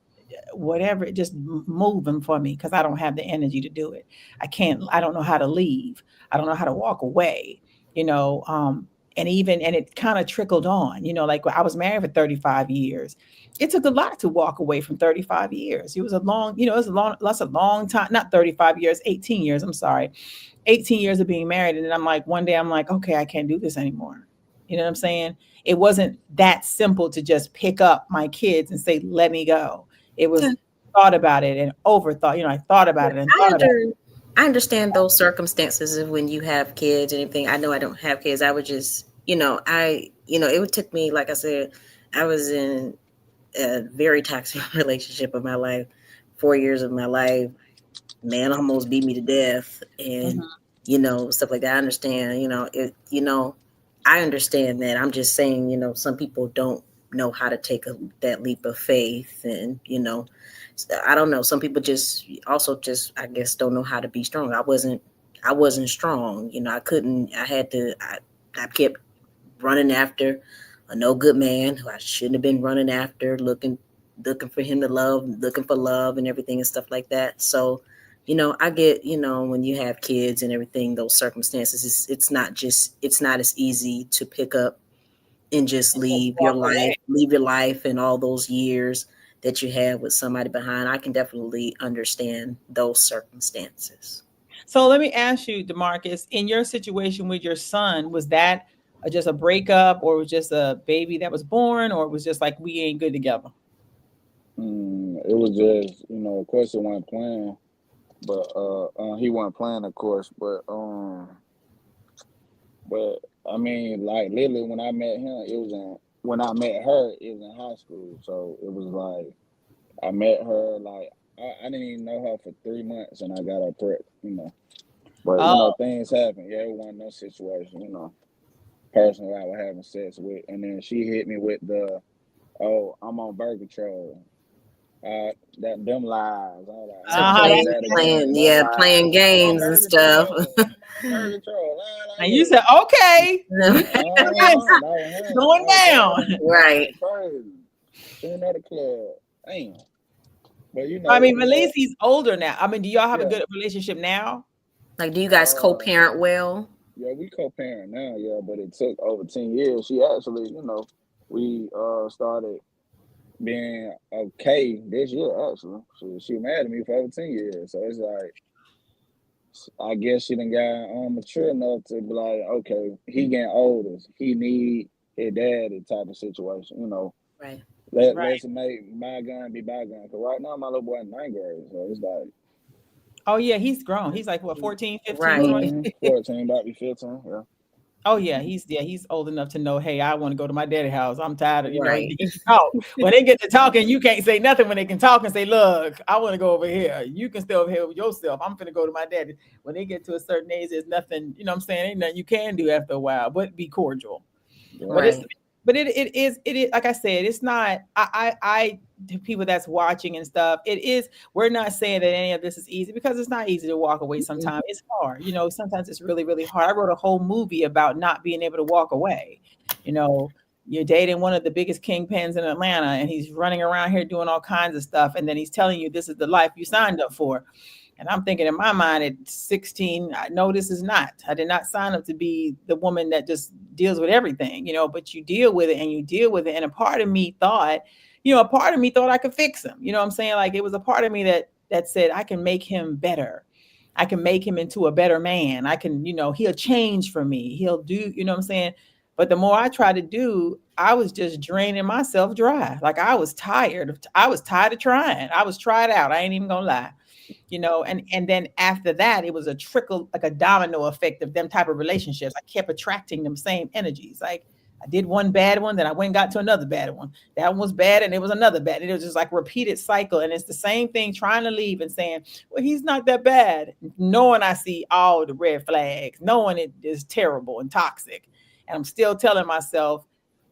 whatever, just move them for me, because I don't have the energy to do it. I don't know how to leave. I don't know how to walk away, you know. And it kind of trickled on, like I was married for 35 years. It took a lot to walk away from 35 years. It was a long, that's a long time, not 35 years, 18 years. I'm sorry. 18 years of being married. And then I'm like, one day I'm like, okay, I can't do this anymore. You know what I'm saying? It wasn't that simple to just pick up my kids and say, let me go. It Yeah. was thought about it and overthought. I thought about it and I thought about it. I understand those circumstances of when you have kids and everything. I know I don't have kids. I would just, it would took me, like I said, I was in a very toxic relationship of my life, 4 years of my life. Man almost beat me to death, and Mhm. stuff like that. I understand, I understand that. I'm just saying, some people don't know how to take that leap of faith, and I don't know. Some people just also just, I guess, don't know how to be strong. I wasn't strong. I couldn't. I had to. I kept running after a no good man who I shouldn't have been running after, looking for him to love, looking for love and everything and stuff like that. So, I get, when you have kids and everything, those circumstances, it's not as easy to pick up and just And just walk away. leave your life and all those years that you had with somebody behind. I can definitely understand those circumstances. So let me ask you, DeMarcus, in your situation with your son, was that just a breakup, or was just a baby that was born, or it was just like we ain't good together? It was just, of course it wasn't playing, but he wasn't playing, of course, but I mean, like literally when I met him, when I met her, it was in high school, so it was like I met her like I didn't even know her for 3 months, and I got her pregnant. But Oh, things happen. Yeah, it wasn't no situation, person I was having sex with, and then she hit me with the, "Oh, I'm on birth control." That them lies. I was like, I So ain't never heard that's playing, that again. playing, Them yeah, lies. playing I'm on games and birth stuff. control. Birth control. Lying and like you that. said, okay, you think this That was him. going That was down. crazy. That Right. was crazy. Shooting at the club. Damn. But I mean, at least he's older now. I mean, do y'all have a yeah. good relationship now? Like, do you guys Uh, co-parent well? yeah, we co-parent now, yeah, but it took over 10 years. She actually, we started being okay this year actually. She mad at me for over 10 years. So it's like I guess she done got mature enough to be like, okay, he getting older. He need his daddy type of situation. Right. Let's make bygone be bygone. Cause right now my little boy in ninth grade. So it's like Oh yeah, he's grown. He's like what, 14, 15 going Right. on? 14, about to be 15. Yeah. Oh yeah, he's old enough to know, hey, I want to go to my daddy house. I'm tired of, Right. he can talk. When they get to talking, you can't say nothing when they can talk and say, look, I want to go over here. You can stay over here with yourself. I'm gonna go to my daddy. When they get to a certain age, there's nothing, what I'm saying, ain't nothing you can do after a while, but be cordial. But Yeah. it's Right. but it is like I said, it's not I to people that's watching and stuff, it is, we're not saying that any of this is easy, because it's not easy to walk away sometimes. It's hard. Sometimes it's really, really hard. I wrote a whole movie about not being able to walk away. You know, you're dating one of the biggest kingpins in Atlanta, and he's running around here doing all kinds of stuff, and then he's telling you this is the life you signed up for. And I'm thinking in my mind at 16, I know this is not. I did not sign up to be the woman that just deals with everything, but you deal with it and you deal with it. And a part of me thought I could fix him. You know what I'm saying? Like it was a part of me that said I can make him better. I can make him into a better man. I can, he'll change for me. He'll do, you know what I'm saying? But the more I tried to do, I was just draining myself dry. Like I was tired. I was tired of trying. I was tried out. I ain't even gonna lie. And then after that it was a trickle, like a domino effect of them type of relationships. I kept attracting them same energies. Like I did one bad one, then I went and got to another bad one. That one was bad, and it was another bad. And it was just like repeated cycle, and it's the same thing, trying to leave and saying, well, he's not that bad, knowing I see all the red flags, knowing it is terrible and toxic, and I'm still telling myself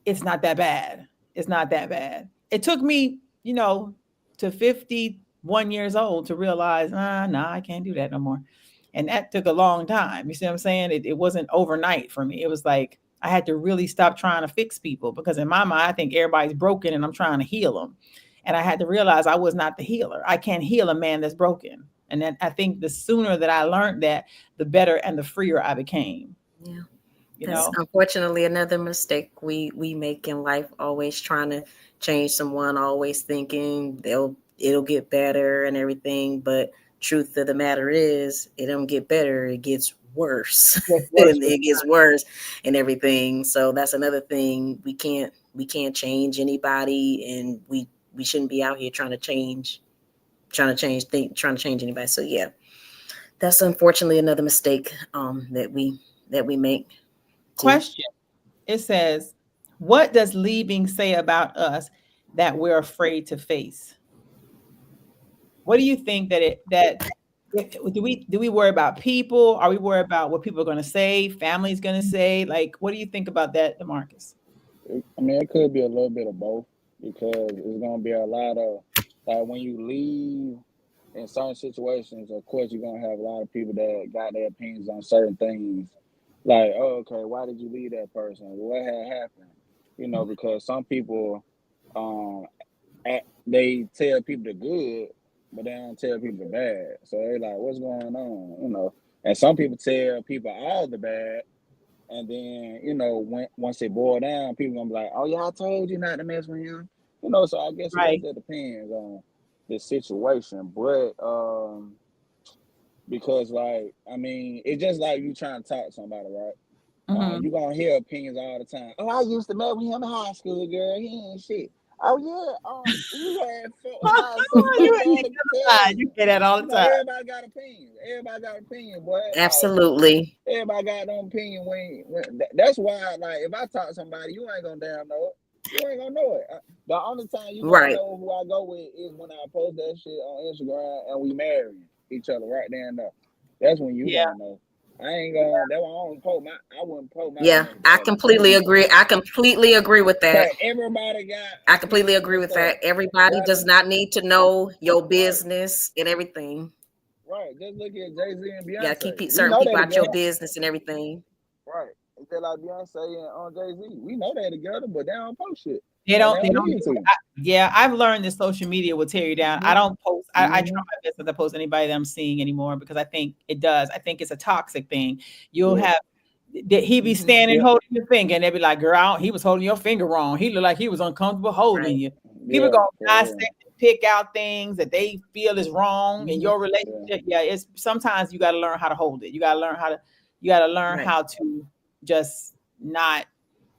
it's not that bad. It's not that bad. It took me, to 51 years old to realize, nah, I can't do that no more. And that took a long time. You see what I'm saying? It wasn't overnight for me. It was like I had to really stop trying to fix people, because in my mind, I think everybody's broken and I'm trying to heal them. And I had to realize I was not the healer. I can't heal a man that's broken. And then I think the sooner that I learned that, the better and the freer I became. Yeah. You That's know? unfortunately another mistake we make in life, always trying to change someone, always thinking it'll get better and everything. But truth of the matter is, it don't get better, it gets worse. Yes, worse. It gets worse and everything. So that's another thing. We can't change anybody, and we shouldn't be out here trying to change anybody. So yeah, that's unfortunately another mistake that we make. Question. It says, what does leaving say about us that we're afraid to face? What do you think do we worry about people? Are we worried about what people are going to say, family's going to say? Like, what do you think about that, DeMarcus? I mean, it could be a little bit of both, because it's gonna be a lot of like when you leave in certain situations. Of course, you're gonna have a lot of people that got their opinions on certain things. Like, oh, okay, why did you leave that person? What had happened? Because some people, um, they tell people the good, but they don't tell people the bad. So they're like, what's going on? And some people tell people all the bad, and then, once it boil down, people gonna be like, "Oh yeah, I told you not to mess with him." So I guess it Right. just depends on the situation. But because, like, I mean, it's just like you trying to talk to somebody, right? Mhm. You gonna hear opinions all the time. Oh, I used to mess with him in high school, girl. He ain't shit. Oh yeah, you had so You ain't bad to never tell lied. You you. say that all You the know, time. everybody got opinions. Everybody got opinions, boy. Like Absolutely. everybody got their own opinion. That's why, like, if I talk to somebody, you ain't gonna damn know it. You ain't gonna know it. The only time you gonna Right. know who I go with is when I post that shit on Instagram and we marry each other right there and there. That's when you Yeah. gonna know. I ain't gonna. That's why I wouldn't post my Yeah, business I on completely social agree. media. I completely agree with that. Cause everybody got I completely opinions agree and with stuff. that. Everybody Why does do not need to know your right, business and everything. right? Just look at Jay-Z and You gotta keep Beyonce. We certain know people they out your together. business and everything. Right. It's just like Beyonce and Jay-Z. We know they together, but they don't post shit. They And they don't. They don't don't need do it. to. Yeah, I've learned that social media will tear you down. I don't post. I try Mm-hmm. my best not to post anybody that I'm seeing anymore because I think it does. I think it's a toxic thing. You'll Yeah. have that he be standing Yeah. holding your finger, and they be like, "Girl, he was holding your finger wrong. He looked like he was uncomfortable holding Right. you." People Yeah. gonna For dissect real. and pick out things that they feel is wrong in your Yeah. relationship. Yeah, it's sometimes you got to learn how to hold it. You got to learn how to. You got to learn Right. how to just not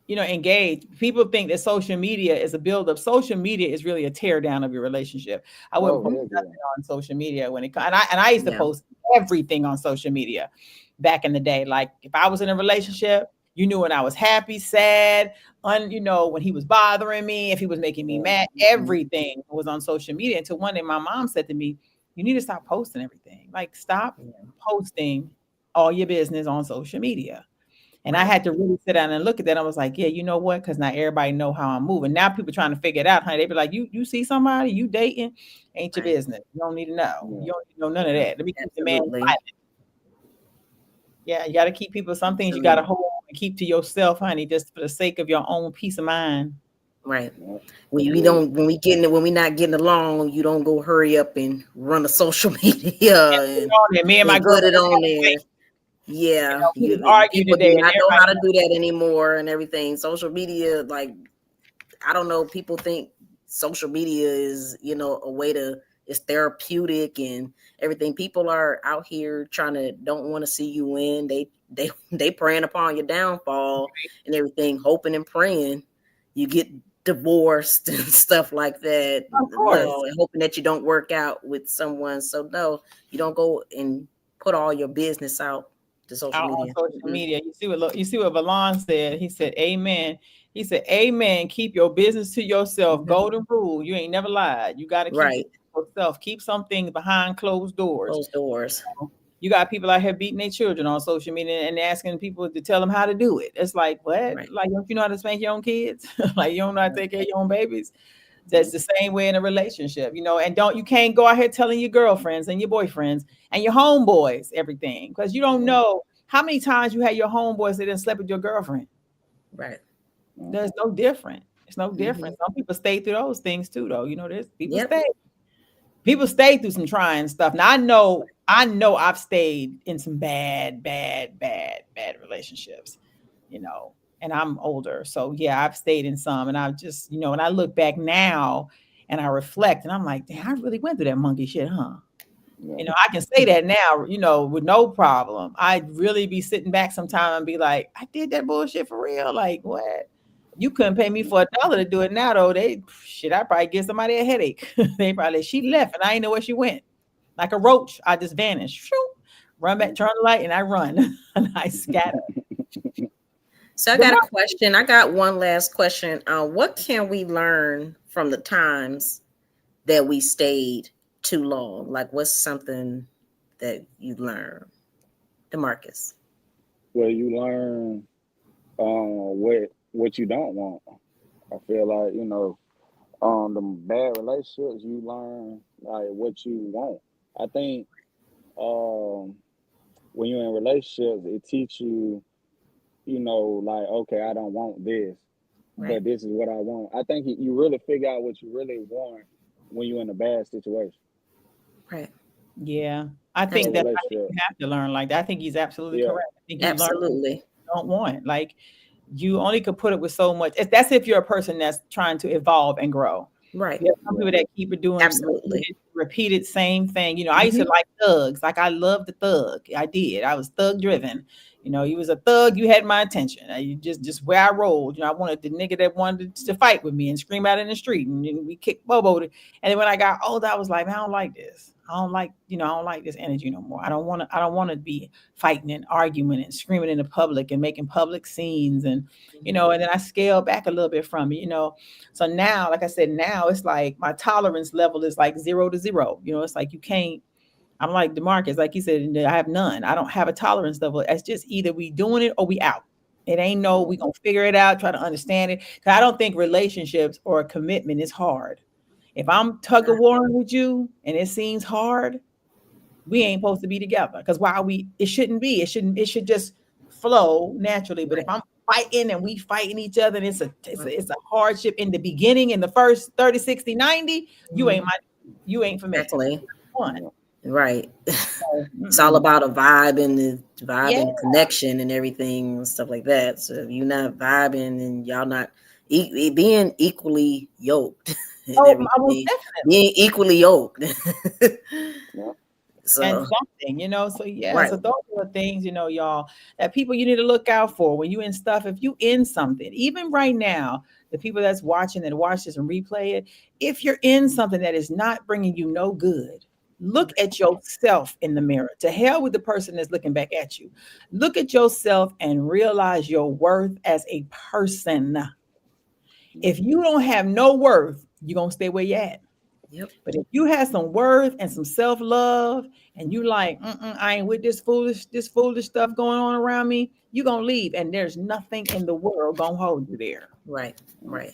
engage. People think that social media is a buildup. Social media is really a tear down of your relationship. I wouldn't Oh, post heck yeah. nothing on social media when it comes. And I used to Yeah. post everything on social media back in the day. Like if I was in a relationship, you knew when I was happy, sad, when he was bothering me, if he was making me Right. mad, everything was on social media. Until one day my mom said to me, "You need to stop posting everything. Like stop Yeah. posting all your business on social media." And I Right. had to really sit down and look at that. I was like, yeah, you know what? Because now everybody know how I'm moving. Now people trying to figure it out, honey. They be like, you see somebody, you dating, ain't your Right. business. You don't need to know. Yeah. You don't need to know none of that. Let me keep the man Absolutely. silent. Yeah, you got to keep people. Some things you got to Absolutely. hold on and keep to yourself, honey, just for the sake of your own peace of mind. Right. Yeah. When we Agreed. don't, when we not getting along, you don't go hurry up and run to social media And put it on there. Me and my and put girlfriend it just on had a there. fight. Yeah, We was you arguing people do today, and not know how everybody to do that anymore and everything. Social media, like, I don't know, people think social media is, a way to, it's therapeutic and everything. People are out here don't want to see you win. They praying upon your downfall and everything, hoping and praying you get divorced and stuff like that. of course. No, and hoping that you don't work out with someone. So no, you don't go and put all your business out to social Out on media. social Mm-mm. media. You see what Valon said. He said, "Amen." He said, "Amen. Keep your business to yourself. Golden rule. You ain't never lied. You got to keep it Right. to yourself. Keep some things behind closed doors. Closed doors. You got people out here beating their children on social media and asking people to tell them how to do it. It's like, what? Right. Like, don't you know how to spank your own kids? Like, you don't know how to take care of your own babies? Yeah. That's the same way in a relationship, and you can't go out here telling your girlfriends and your boyfriends and your homeboys everything because you don't know how many times you had your homeboys that didn't sleep with your girlfriend. Right. There's no different. It's no Mm-hmm. different. Some people stay through those things too, though. There's people Yep. stay. People stay through some trying stuff. Now I know I've stayed in some bad, bad, bad, bad relationships, and I'm older. So yeah, I've stayed in some and I've just, when I look back now and I reflect and I'm like, damn, I really went through that monkey shit, huh? Yeah. I can say that now, with no problem. I'd really be sitting back sometime and be like, I did that bullshit for real. Like, what? You couldn't pay me for $1 to do it now, though. I probably give somebody a headache. She left and I didn't know where she went. Like a roach, I just vanished. Shoo, run back, turn the light, and I run. And I scatter. So I Good got a morning. question. I got one last question. What can we learn from the times that we stayed too long? Like, what's something that you learned, DeMarcus? Where you learn what you don't want. I feel like, the bad relationships you learn like what you want. I think when you're in relationships, it teach you, like, okay, I don't want this, Right. but this is what I want. I think you really figure out what you really want when you're in a bad situation Right. Yeah, I or think relationship. you have to learn like that. I think he's absolutely Yeah. correct. I think you learn what Absolutely. you don't want. Like you only could put it with so much. That's if you're a person that's trying to evolve and grow. Right. There's some Yeah. people that keep it doing Absolutely. repeated same thing. You know, I used to like thugs. Like I loved the thug. I did. I was thug driven. You know, you was a thug, you had my attention. You just where I rolled. You know, I wanted the nigga that wanted to fight with me and scream out in the street, and then we kicked Bobo. And then when I got older, I was like, man, I don't like this. I don't like, I don't like this energy no more. I don't want to be fighting and arguing and screaming in the public and making public scenes. And, and then I scaled back a little bit from it, So now, like I said, now it's like my tolerance level is like 0 to 0. It's like you can't. I'm like DeMarcus, like you said, I have none. I don't have a tolerance level. It's just either we doing it or we out. It ain't no, we gonna figure it out, try to understand it. Cause I don't think relationships or a commitment is hard. If I'm tug of warring with you and it seems hard, we ain't supposed to be together. Cause it shouldn't be. It should just flow naturally. But if I'm fighting and we fighting each other and it's a hardship in the beginning, in the first 30, 60, 90, you ain't for me. Exactly. One. Right. It's all about a vibe and and connection and everything and stuff like that. So if you're not vibing and y'all not being equally yoked, being equally yoked. So, and something, right. So those are the things, y'all, that people you need to look out for when you in stuff. If you in something, even right now, the people that's watching and watch this and replay it, if you're in something that is not bringing you no good, look at yourself in the mirror. To hell with the person that's looking back at you. Look at yourself and realize your worth as a person. If you don't have no worth, you're going to stay where you're at. Yep. But if you have some worth and some self-love and you like, I ain't with this foolish stuff going on around me, you're going to leave. And there's nothing in the world going to hold you there. Right.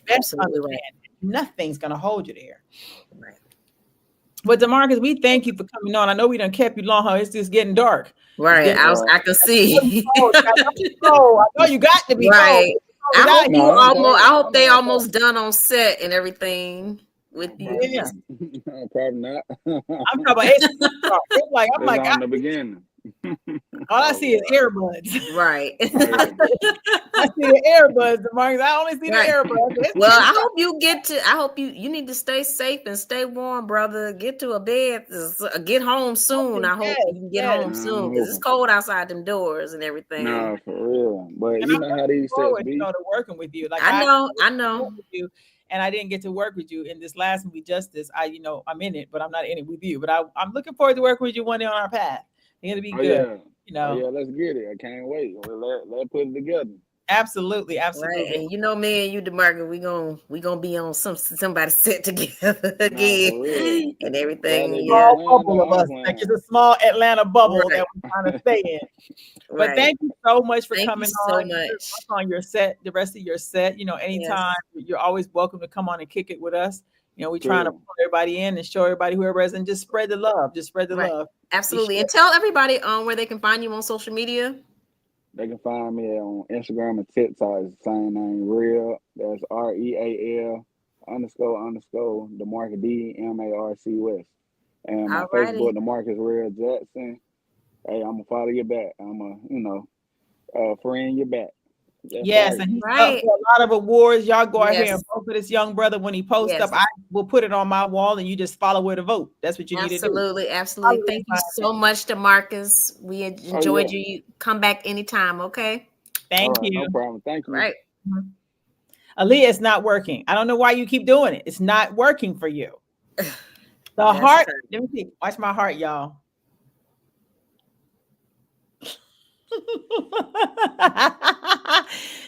That's absolutely right. Nothing's going to hold you there. Right. But DeMarcus, we thank you for coming on. I know we done kept you long, huh? It's just getting dark. Right. I can see. I know you got to be right. I hope they almost done on set and everything with you. Yeah. Probably not. I'm talking about I'm like on the beginning. All I see is earbuds. Right. I see the earbuds, DeMarcus. I only see the earbuds. Well, I hope you need to stay safe and stay warm, brother. Get to a bed. Get home soon. I hope you can get home soon because it's cold outside them doors and everything. No, for real. But you know how these sets be. To working with you. Like I know. And I didn't get to work with you in this last movie, Justice. I'm in it, but I'm not in it with you. But I'm looking forward to working with you one day on our path. It's gonna be good. Yeah. Let's get it. I can't wait. Let's put it together. Absolutely. Right. And me and you, DeMarcus, we gonna be on somebody set together again and everything. Bubble of us. Like it's a small Atlanta bubble that we're trying to stay in. But thank you so much for coming on. So much on your set, the rest of your set. Anytime you're always welcome to come on and kick it with us. We're trying to pull everybody in and show everybody whoever is and just spread the love. Just spread the love. Absolutely. And tell everybody where they can find you on social media. They can find me on Instagram and TikTok. It's the same name, Real. That's REAL _ DeMarcus DMARC West. And my Facebook, DeMarcus Real Jackson. Hey, I'm gonna follow you back. I'm friend you back. That's and he's up for a lot of awards. Y'all go out here and vote for this young brother when he posts up. I will put it on my wall and you just follow where to vote. That's what you need to do. Absolutely. Thank you so much, DeMarcus. We enjoyed you. Come back anytime, okay? Thank you. No problem. Thank you. Right. Aaliyah, it's not working. I don't know why you keep doing it. It's not working for you. The heart. Let me see. Watch my heart, y'all.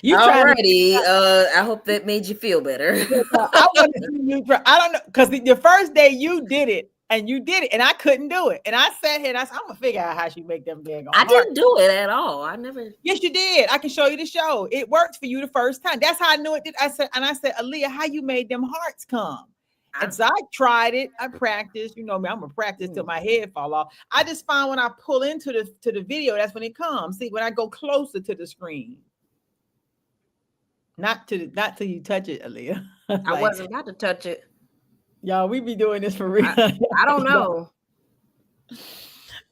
Alrighty. I hope that made you feel better. I want to see you try. I don't know, because the first day you did it, and I couldn't do it. And I sat here and I said, I'm gonna figure out how she make them dang on. I didn't do it at all. I never. Yes, you did. I can show you the show. It worked for you the first time. That's how I knew it did. I said, Aaliyah, how you made them hearts come? And so I tried it. I practiced. You know me, I'm gonna practice till my head fall off. I just find when I pull into the video, that's when it comes. See, when I go closer to the screen. Not till you touch it, Aaliyah. I wasn't about to touch it. Y'all, we be doing this for real. I don't know. Me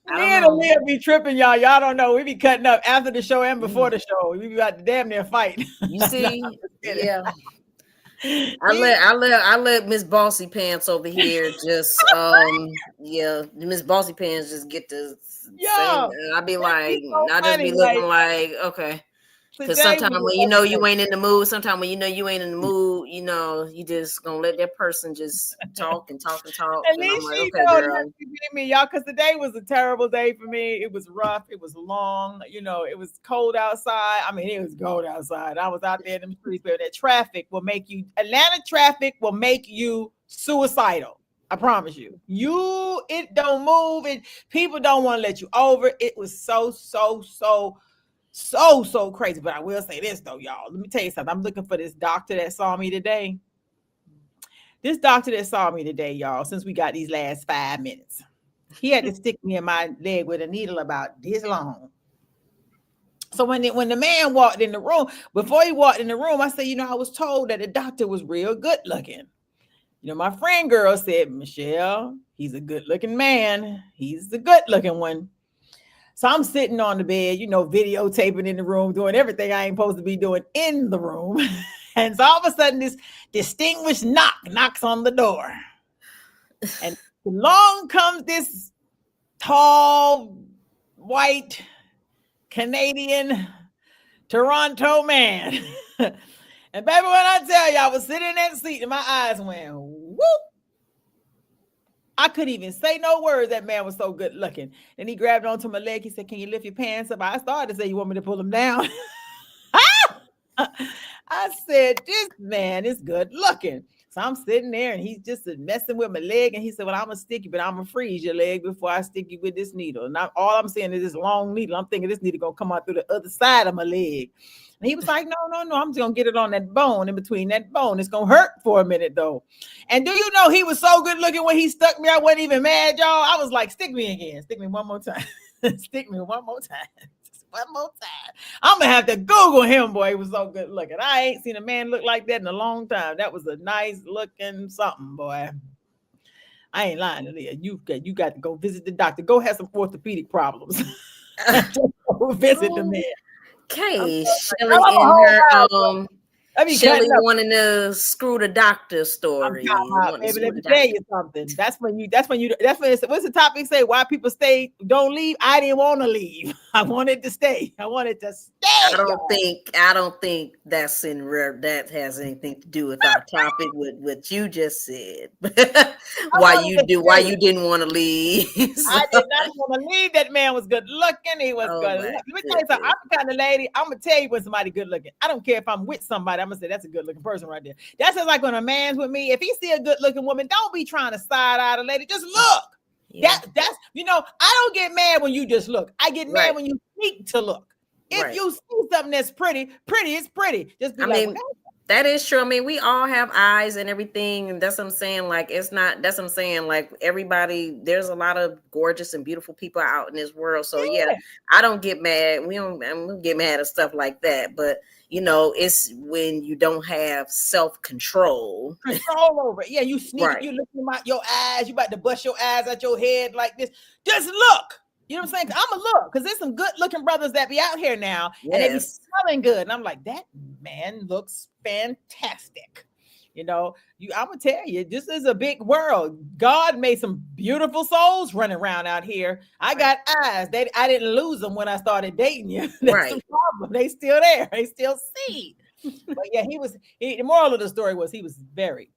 and Aaliyah be tripping, y'all. Y'all don't know. We be cutting up after the show and before the show. We be about to damn near fight. You see? Yeah. I let Miss Bossy Pants over here just Miss Bossy Pants just get to saying. I'll be like, so I just be funny. looking like, okay. Because Today sometimes was when you know you ain't in the mood, you just gonna let that person just talk and talk and talk. At And I'm least like, she okay, know not girl. to get me, y'all, because today was a terrible day for me. It was rough. It was long. It was cold outside. I mean, it was cold outside. I was out there in the streets, but that Atlanta traffic will make you suicidal. I promise you. It don't move, and people don't want to let you over. It was so crazy. But I will say this though, y'all. Let me tell you something. I'm looking for this doctor that saw me today. This doctor that saw me today, y'all, since we got these last 5 minutes, he had to stick me in my leg with a needle about this long. So when the man walked in the room, before he walked in the room, I said, I was told that the doctor was real good looking. My friend girl said, Michelle, he's a good looking man. He's the good looking one. So I'm sitting on the bed, videotaping in the room, doing everything I ain't supposed to be doing in the room. And so all of a sudden, this distinguished knocks on the door. And along comes this tall, white, Canadian, Toronto man. And baby, when I tell you, I was sitting in that seat and my eyes went, whoop. I couldn't even say no words. That man was so good looking. Then he grabbed onto my leg. He said, can you lift your pants up? I started to say, you want me to pull them down? I said, this man is good looking. So I'm sitting there and he's just messing with my leg. And he said, well, I'm going to stick you, but I'm going to freeze your leg before I stick you with this needle. And all I'm saying is this long needle. I'm thinking this needle going to come out through the other side of my leg. And he was like, no. I'm just going to get it on that bone, in between that bone. It's going to hurt for a minute, though. And do you know he was so good looking when he stuck me? I wasn't even mad, y'all. I was like, stick me again. Stick me one more time. Stick me one more time. One more time. I'm going to have to Google him, boy. He was so good looking. I ain't seen a man look like that in a long time. That was a nice looking something, boy. I ain't lying to you. You got to go visit the doctor. Go have some orthopedic problems. Go visit the man. Okay, Shelly in her Shelly wanting to screw the doctor story. Baby, let me tell you something. That's when what's the topic say? Why people don't leave? I didn't want to leave. I wanted to stay. I wanted to stay. I don't think that's in rare. That has anything to do with our topic with what you just said. Why you didn't want to leave? I did not want to leave. That man was good looking. He was good looking. Let me tell you something. I'm the kind of lady, I'm going to tell you when somebody good looking. I don't care if I'm with somebody. I'm going to say that's a good looking person right there. That's just like when a man's with me. If he see a good looking woman, don't be trying to side eye a lady. Just look. Yeah. That's I don't get mad when you just look. I get mad when you sneak to look. If you see something that's pretty is pretty. Just be that is true. I mean, we all have eyes and everything, and that's what I'm saying. Like, that's what I'm saying. Like, everybody, there's a lot of gorgeous and beautiful people out in this world. So yeah, I don't get mad. I don't get mad at stuff like that. But it's when you don't have self-control. Control over it. Yeah, you sneak. You looking at your eyes. You about to bust your eyes out your head like this. Just look. You know what I'm saying? I'm going to look because there's some good looking brothers that be out here now and they be smelling good. And I'm like, that man looks fantastic. I'm going to tell you, this is a big world. God made some beautiful souls running around out here. I got eyes. I didn't lose them when I started dating you. That's the problem. They still there. They still see. But yeah, the moral of the story was he was very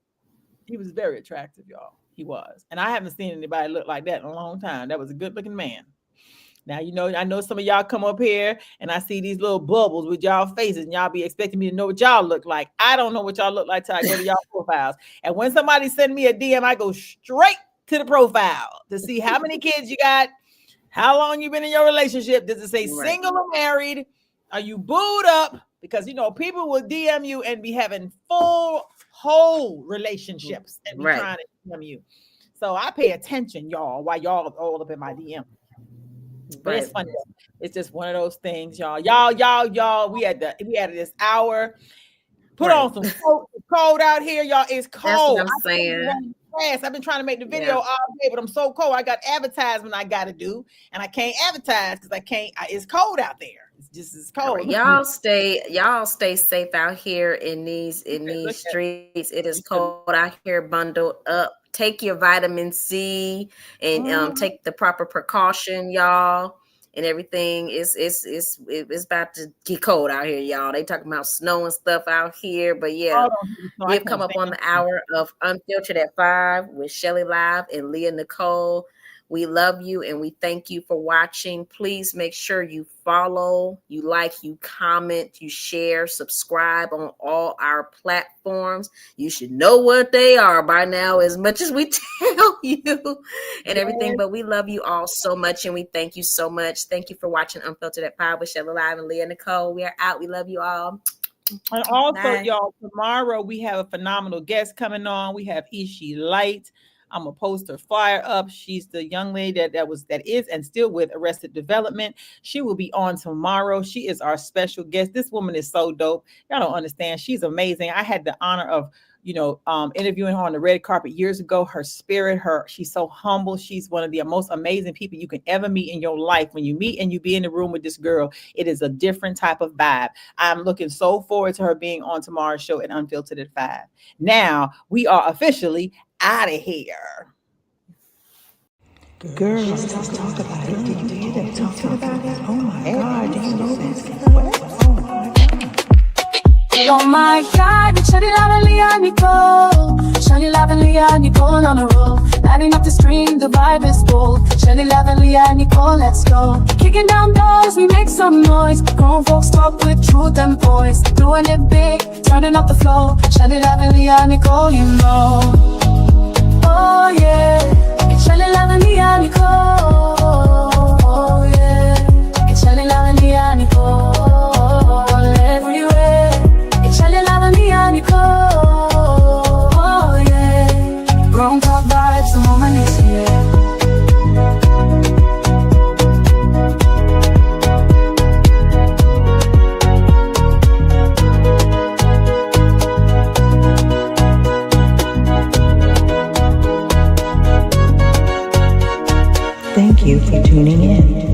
attractive, y'all. He was. And I haven't seen anybody look like that in a long time. That was a good looking man. Now, I know some of y'all come up here and I see these little bubbles with y'all faces and y'all be expecting me to know what y'all look like. I don't know what y'all look like till I go to y'all profiles. And when somebody send me a DM, I go straight to the profile to see how many kids you got, how long you been in your relationship. Does it say single or married? Are you booed up? Because, people will DM you and be having whole relationships and be trying to DM you. So I pay attention, y'all, while y'all are all up in my DM. But it's funny. It's just one of those things, y'all. Y'all. We had this hour. Put on some coat. It's cold out here, y'all. It's cold. That's what I'm saying. I've been trying to make the video all day, but I'm so cold. I got advertisement I got to do, and I can't advertise because I can't. It's cold out there. it's All right, cold. y'all stay safe out here in these streets. It is cold out here, bundled up. Take your vitamin C and take the proper precaution, y'all. And everything is about to get cold out here, y'all. They talking about snow and stuff out here, but yeah, No, we have come up on the hour of Unfiltered at 5 with Shelly Live and Leah Nicole. We love you and we thank you for watching. Please make sure you follow, you like, you comment, you share, subscribe on all our platforms. You should know what they are by now as much as we tell you and everything. But we love you all so much and we thank you so much. Thank you for watching Unfiltered at 5 with Shelly Live and Leah Nicole. We are out. We love you all. And also, y'all, tomorrow we have a phenomenal guest coming on. We have Ishi Light. I'm gonna post her flyer up. She's the young lady that is and still with Arrested Development. She will be on tomorrow. She is our special guest. This woman is so dope. Y'all don't understand. She's amazing. I had the honor of interviewing her on the red carpet years ago. Her spirit, she's so humble. She's one of the most amazing people you can ever meet in your life. When you meet and you be in the room with this girl, it is a different type of vibe. I'm looking so forward to her being on tomorrow's show at Unfiltered at 5. Now we are officially out of here. Girls, let's talk about it. Did you hear them talking about it? Oh my God, do you know this? Oh my God. Oh my God, Shani Love and Leah Nicole. Shani Love and Leah Nicole on a roll. Lighting up the stream, the vibe is bold. Shani Love and Leah Nicole, let's go. Kicking down doors, we make some noise. Grown folks talk with truth and voice. Doing it big, turning up the flow. Shani Love and Leah Nicole, you know. Oh yeah, it's Shani Love and Leah Nicole. Oh yeah, it's Shani Love and Leah Nicole. Everywhere, it's Shani Love and Leah Nicole. Oh yeah, grown talk vibes, the moment is here. Thank you for tuning in.